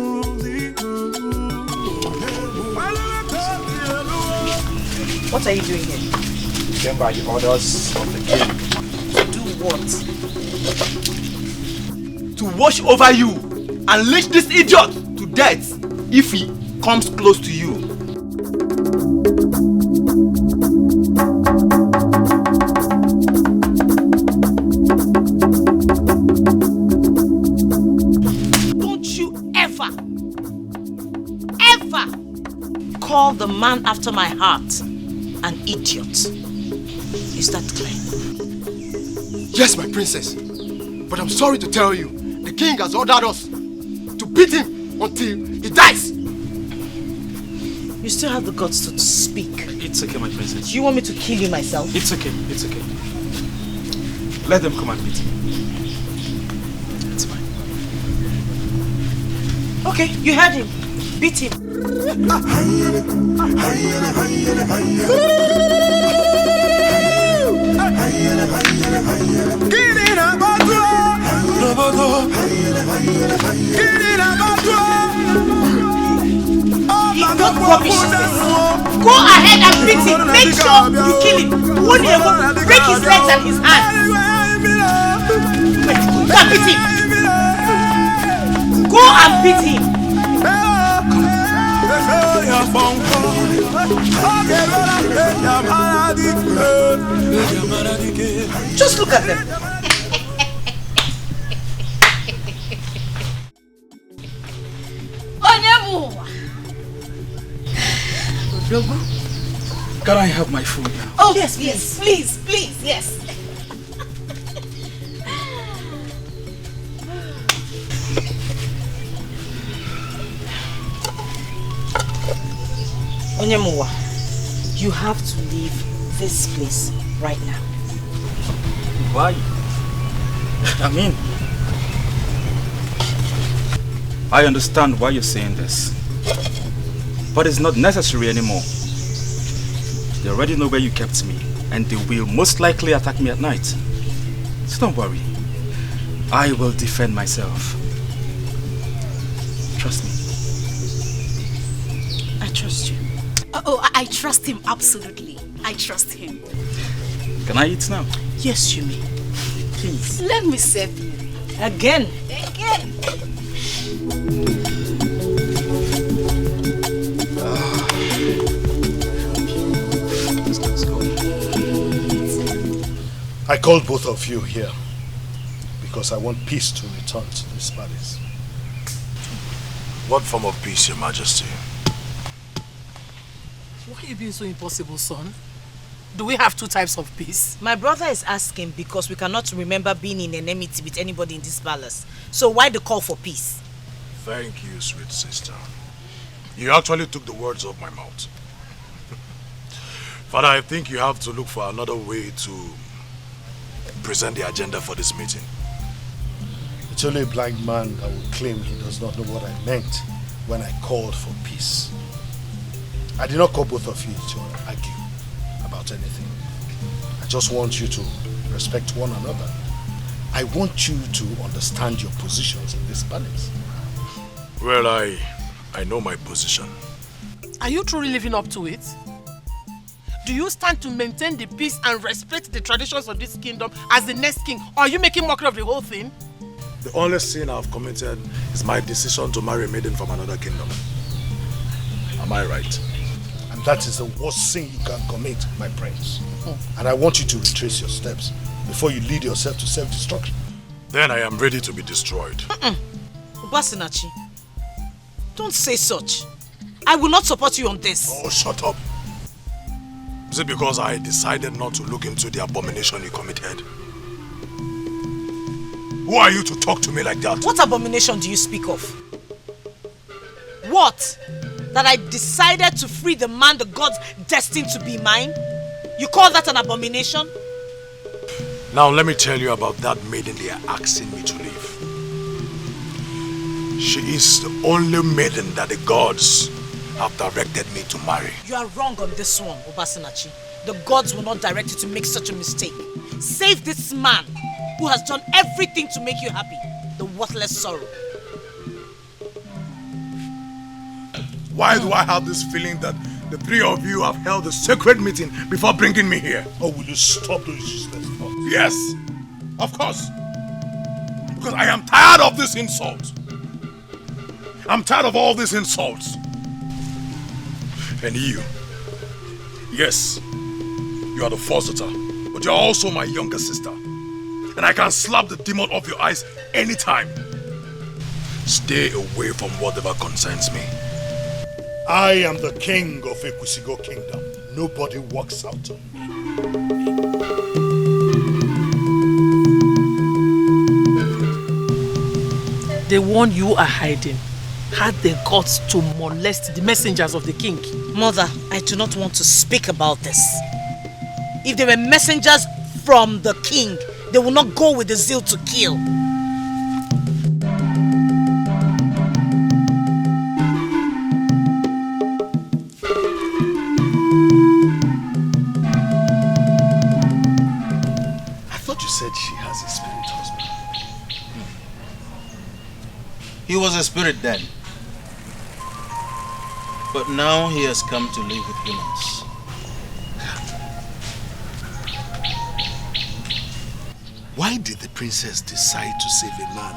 What are you doing here? Came by the orders of the king. To do what? To watch over you and lynch this idiot to death if he comes close to you. Don't you ever call the man after my heart an idiot. Is that clear? Yes, my princess. But I'm sorry to tell you, the king has ordered us to beat him until he dies. You still have the guts to speak. It's okay, my princess. Do you want me to kill you myself? It's okay, it's okay. Let them come and beat him. It's fine. Okay, you heard him. Beat him. Don't rubbish this. Go ahead and beat him. Make sure you kill him. One day, break his legs and his hands. Go and beat him. Go and beat him. Just look at them. Can I have my food now? Oh, yes, please, yes. Onyemuwa, you have to leave this place right now. Why? I mean, I understand why you're saying this. But it's not necessary anymore. They already know where you kept me, and they will most likely attack me at night. So don't worry. I will defend myself. Trust me. I trust you. Oh, I trust him, absolutely. I trust him. Can I eat now? Yes, you may. Please. Let me serve you. Again. Again. Let's go. I called both of you here because I want peace to return to this palace. What form of peace, Your Majesty? Why are you being so impossible, son? Do we have two types of peace? My brother is asking because we cannot remember being in enmity with anybody in this palace. So why the call for peace? Thank you, sweet sister. You actually took the words off my mouth. Father, I think you have to look for another way to present the agenda for this meeting. It's only a blind man that will claim he does not know what I meant when I called for peace. I did not call both of you to argue about anything. I just want you to respect one another. I want you to understand your positions in this palace. Well, I know my position. Are you truly living up to it? Do you stand to maintain the peace and respect the traditions of this kingdom as the next king? Or are you making mockery of the whole thing? The only sin I've committed is my decision to marry a maiden from another kingdom. Am I right? And that is the worst sin you can commit, my prince. And I want you to retrace your steps before you lead yourself to self-destruction. Then I am ready to be destroyed. Ubasinachi, don't say such. I will not support you on this. Oh, shut up. Is it because I decided not to look into the abomination you committed? Who are you to talk to me like that? What abomination do you speak of? What? That I decided to free the man the gods destined to be mine? You call that an abomination? Now let me tell you about that maiden they are asking me to leave. She is the only maiden that the gods have directed me to marry. You are wrong on this one, Ubasinachi. The gods will not direct you to make such a mistake. Save this man who has done everything to make you happy. The worthless sorrow. Why do I have this feeling that the three of you have held a sacred meeting before bringing me here? Oh, will you stop those useless thoughts? Yes, of course. Because I am tired of this insult. I'm tired of all these insults. And you, yes, you are the first daughter, but you're also my younger sister. And I can slap the demon off your eyes anytime. Stay away from whatever concerns me. I am the king of Ekwusigo Kingdom. Nobody walks out on me. The one you are hiding had the guts to molest the messengers of the king. Mother, I do not want to speak about this. If they were messengers from the king, they will not go with the zeal to kill. I thought you said she has a spirit husband. He was a spirit then. But now he has come to live with humans. Why did the princess decide to save a man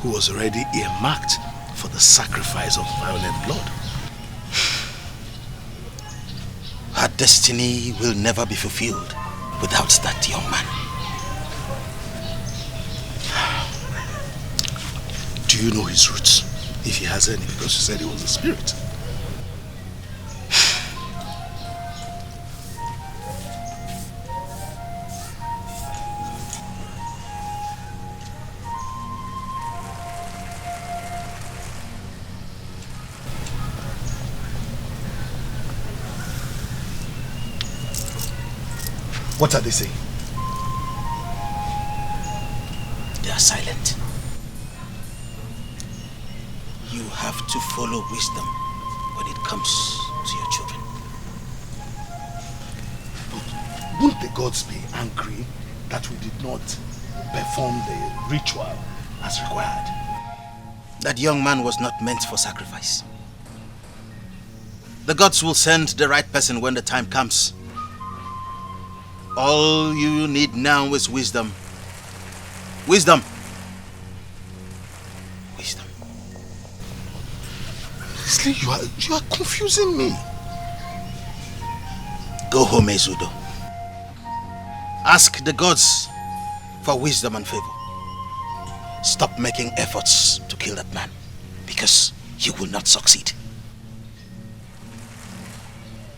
who was already earmarked for the sacrifice of violent blood? Her destiny will never be fulfilled without that young man. Do you know his roots? If he has any, because you said he was a spirit. What are they saying? They are silent. You have to follow wisdom when it comes won't the gods be angry that we did not perform the ritual as required? That young man was not meant for sacrifice. The gods will send the right person when the time comes. All you need now is wisdom. Wisdom. Wisdom. Leslie, you are confusing me. Go home, Ezudo. Ask the gods for wisdom and favor. Stop making efforts to kill that man, because you will not succeed.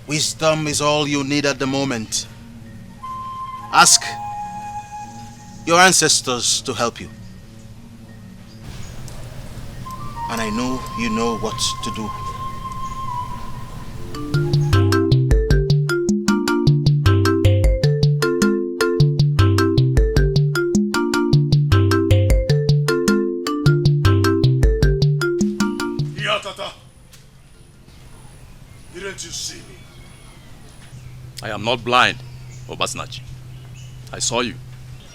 Wisdom is all you need at the moment. Ask your ancestors to help you. And I know you know what to do. Tata, didn't you see me? I am not blind, Obasnachi. I saw you.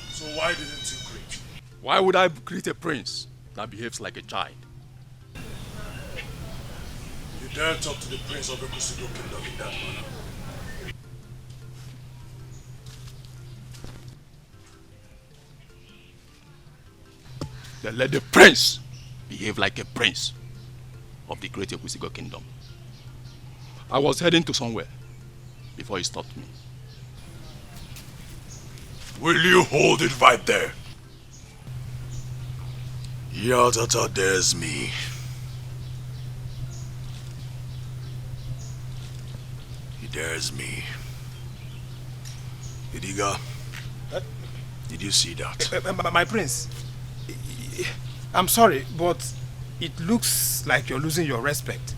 So why didn't you greet? Why would I greet a prince that behaves like a child? You dare talk to the prince of the Kusido kingdom in that manner? Then let the prince behave like a prince of the great Ekusigo kingdom. I was heading to somewhere before he stopped me. Will you hold it right there? Yatata dares me. He dares me. Idiga, did you see that? My prince, I'm sorry, but it looks like you're losing your respect.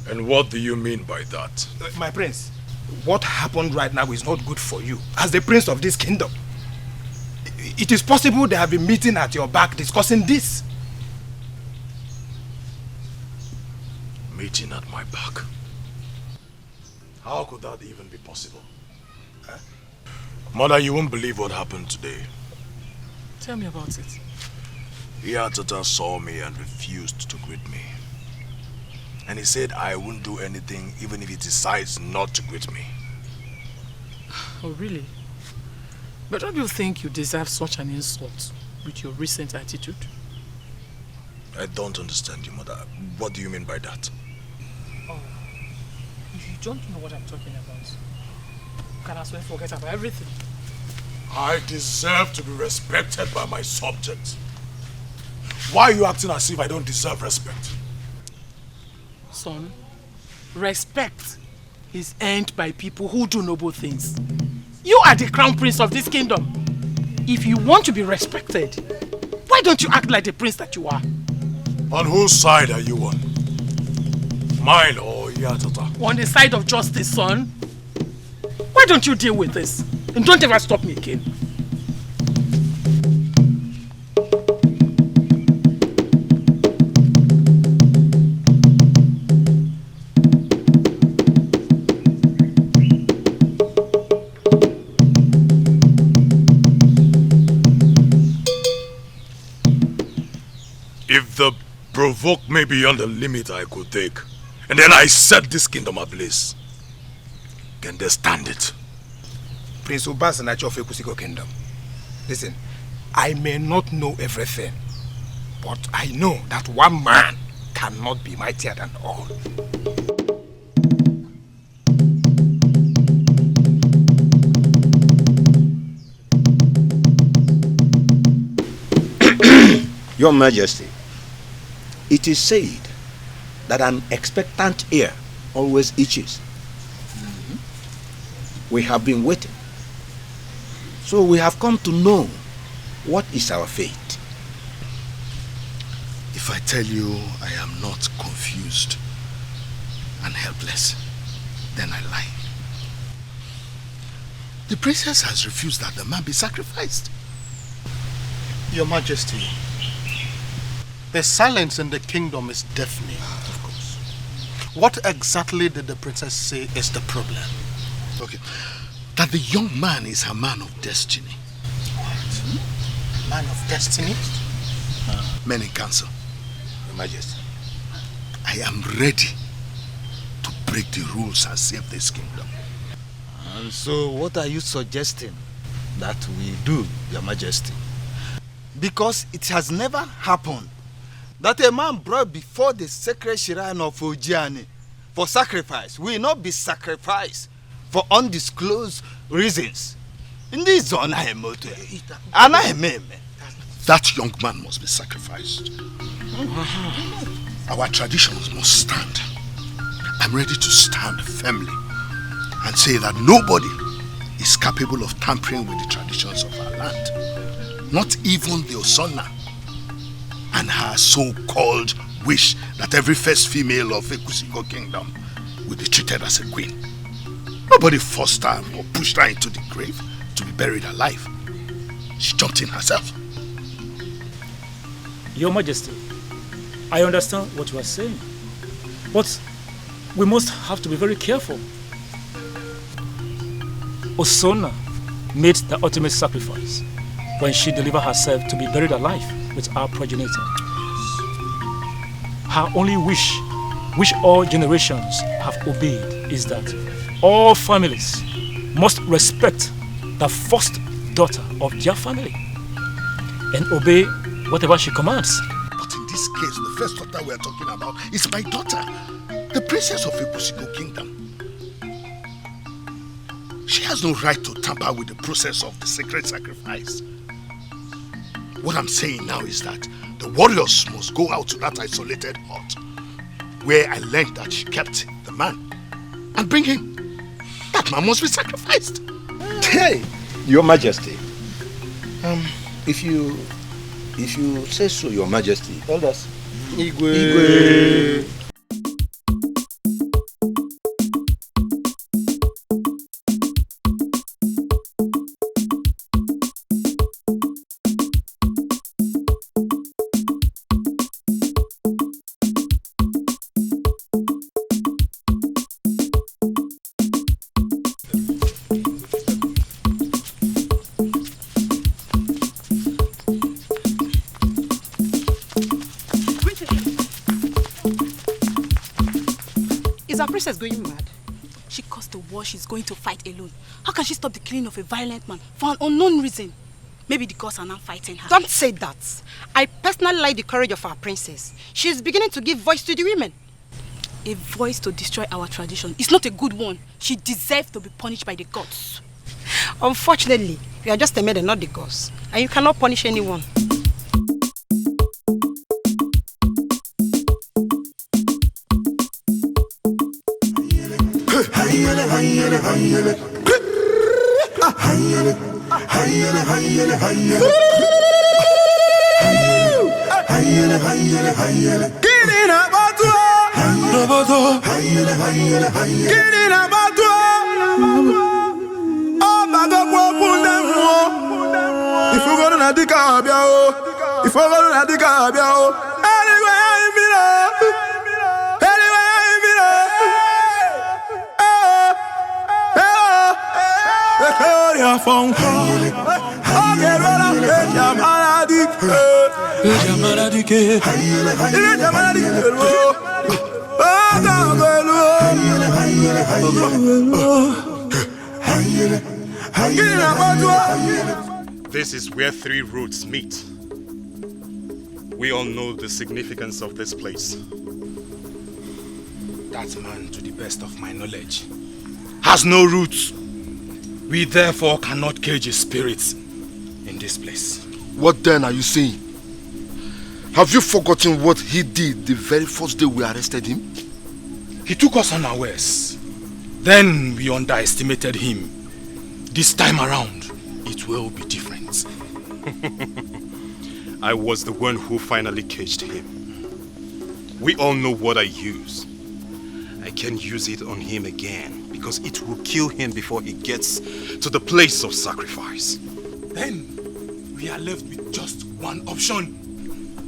And what do you mean by that? My prince, what happened right now is not good for you as the prince of this kingdom. It is possible they have been meeting at your back discussing this. Meeting at my back? How could that even be possible? Huh? Mother, you won't believe what happened today. Tell me about it. Yatata saw me and refused to greet me. And he said I won't do anything even if he decides not to greet me. Oh, really? But don't you think you deserve such an insult with your recent attitude? I don't understand you, Mother. What do you mean by that? Oh, if you don't know what I'm talking about, you can as well forget about everything. I deserve to be respected by my subjects. Why are you acting as if I don't deserve respect? Son, respect is earned by people who do noble things. You are the crown prince of this kingdom. If you want to be respected, why don't you act like the prince that you are? On whose side are you on? Mine or Yatata? On the side of justice, son. Why don't you deal with this? And don't ever stop me again. If the provoke me beyond the limit I could take, and then I set this kingdom ablaze, can they stand it? Prince Obasanachi of Ekusigo Kingdom. Listen, I may not know everything, but I know that one man cannot be mightier than all. Your Majesty, it is said that an expectant ear always itches. We have been waiting. So we have come to know what is our fate. If I tell you I am not confused and helpless, then I lie. The princess has refused that the man be sacrificed. Your Majesty, the silence in the kingdom is deafening. Of course. What exactly did the princess say is the problem? Okay. that the young man is a man of destiny. What? Man of destiny? Men in council. Your Majesty. I am ready to break the rules and save this kingdom. And so what are you suggesting that we do, Your Majesty? Because it has never happened that a man brought before the sacred shrine of Ojiani for sacrifice will not be sacrificed for undisclosed reasons. In this zone, that young man must be sacrificed. Our traditions must stand. I'm ready to stand firmly and say that nobody is capable of tampering with the traditions of our land. Not even the Osonna and her so-called wish that every first female of Ekusigo kingdom will be treated as a queen. Nobody forced her or pushed her into the grave to be buried alive. She jumped in herself. Your Majesty, I understand what you are saying, but we must have to be very careful. Osonna made the ultimate sacrifice when she delivered herself to be buried alive with our progenitor. Her only wish, which all generations have obeyed, is that all families must respect the first daughter of their family and obey whatever she commands. But in this case, the first daughter we are talking about is my daughter, the princess of Ekusigo kingdom. She has no right to tamper with the process of the sacred sacrifice. What I'm saying now is that the warriors must go out to that isolated hut where I learned that she kept the man and bring him. That man must be sacrificed. Hey, Your Majesty. If you say so, Your Majesty. Elders. Igwe. Princess going mad. She caused the war she's going to fight alone. How can she stop the killing of a violent man for an unknown reason? Maybe the gods are now fighting her. Don't say that. I personally like the courage of our princess. She is beginning to give voice to the women. A voice to destroy our tradition is not a good one. She deserves to be punished by the gods. Unfortunately, we are just a maid and not the gods. And you cannot punish anyone. This is where three roads meet. We all know the significance of this place. That man, to the best of my knowledge, has no roots. We therefore cannot cage his spirits in this place. What then are you saying? Have you forgotten what he did the very first day we arrested him? He took us unawares. Then we underestimated him. This time around, it will be different. I was the one who finally caged him. We all know what I use. I can use it on him again because it will kill him before he gets to the place of sacrifice. Then we are left with just one option.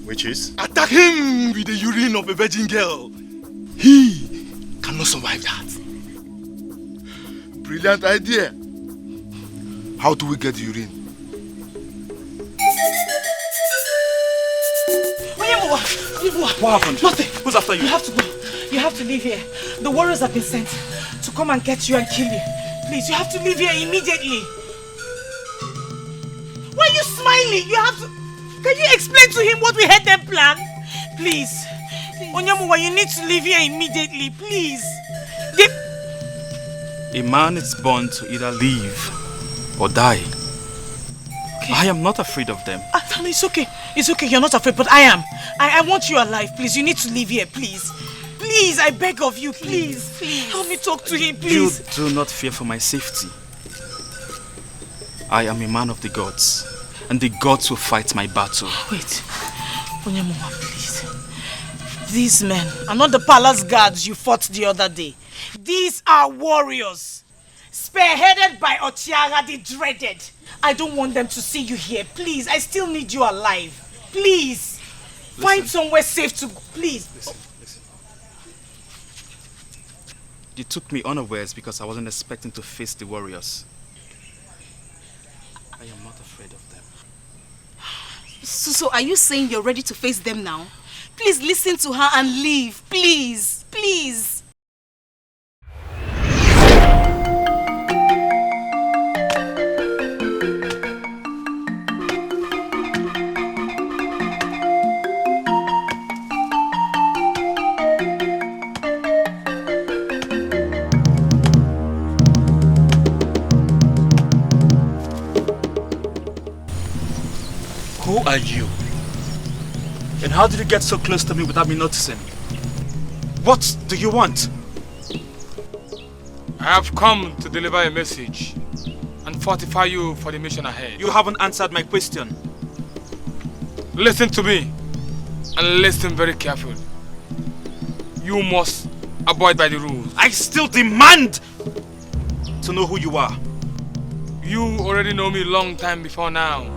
Which is? Attack him with the urine of a virgin girl. He cannot survive that. Brilliant idea. How do we get the urine? What happened? Nothing. Who's after you? You have to go. You have to leave here. The warriors have been sent to come and get you and kill you. Please, you have to leave here immediately. Why are you smiling? You have to... Can you explain to him what we had them plan? Please. Onyamuwa, you need to leave here immediately. Please. A man is born to either live or die. Okay. I am not afraid of them. No, it's okay. It's okay. You're not afraid, but I am. I want you alive. Please, you need to leave here. Please. Please, I beg of you. Please. Please. Help me talk to him, please. You do not fear for my safety. I am a man of the gods, and the gods will fight my battle. Wait. Onyamuwa, please. These men are not the palace guards you fought the other day. These are warriors, spearheaded by Otiara the Dreaded. I don't want them to see you here. Please, I still need you alive. Please. Listen. Find somewhere safe to go. Please. Listen. You took me unawares because I wasn't expecting to face the warriors. I am not afraid of them. So are you saying you're ready to face them now? Please listen to her and leave. Please. Please. Who are you? And how did you get so close to me without me noticing? What do you want? I have come to deliver a message and fortify you for the mission ahead. You haven't answered my question. Listen to me and listen very carefully. You must abide by the rules. I still demand to know who you are. You already know me a long time before now.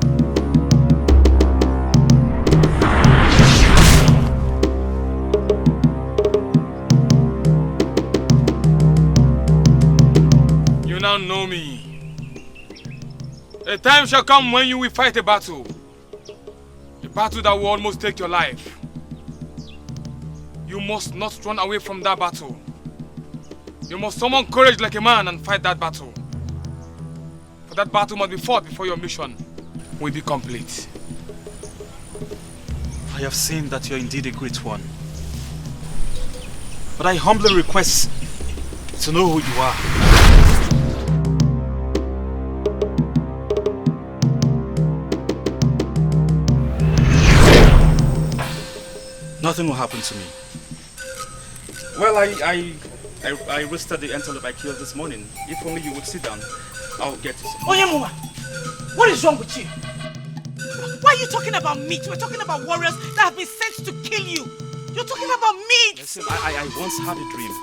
You now know me. A time shall come when you will fight a battle. A battle that will almost take your life. You must not run away from that battle. You must summon courage like a man and fight that battle. For that battle must be fought before your mission will be complete. I have seen that you are indeed a great one. But I humbly request to know who you are. Nothing will happen to me. Well, I roasted the antelope I killed this morning. If only you would sit down, I'll get you some. Onyamuwa, what is wrong with you? Why are you talking about meat? We're talking about warriors that have been sent to kill you. You're talking about meat. Listen, I once had a dream.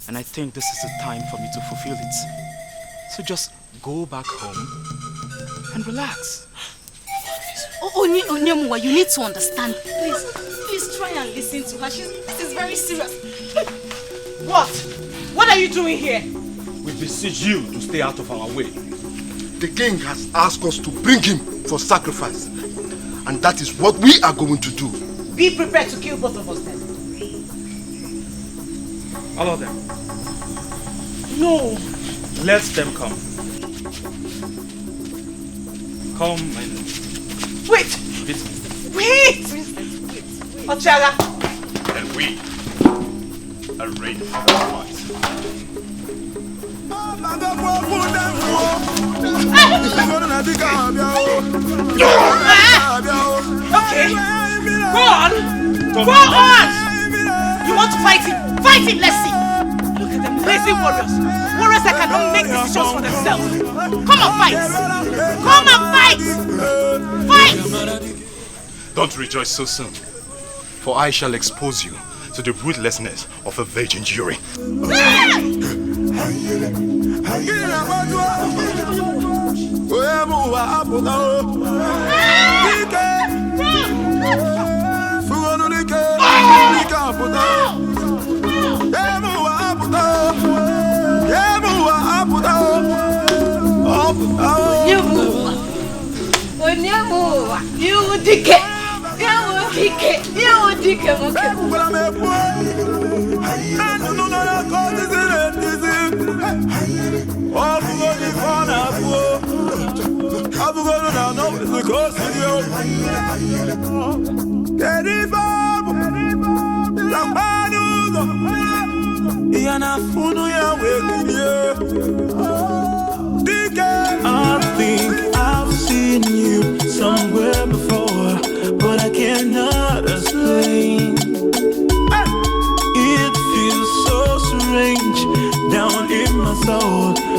And I think this is the time for me to fulfill it. So just go back home and relax. Onyamuwa, you need to understand. Please try and listen to her. This is very serious. What? What are you doing here? We beseech you to stay out of our way. The king has asked us to bring him for sacrifice. And that is what we are going to do. Be prepared to kill both of us then. All of them. No. Let them come. Come and... Wait! Wait! Otiara! And we are ready for the fight. Okay. Go on! Go on! You want to fight him? Fight him, let's see! Look at them lazy warriors. Warriors that cannot make decisions for themselves. Come on, fight! Come on, fight! Fight! Don't rejoice so soon, for I shall expose you to the ruthlessness of a virgin jury. You dike. I think I've seen you somewhere before, but I cannot explain. It feels so strange down in my soul.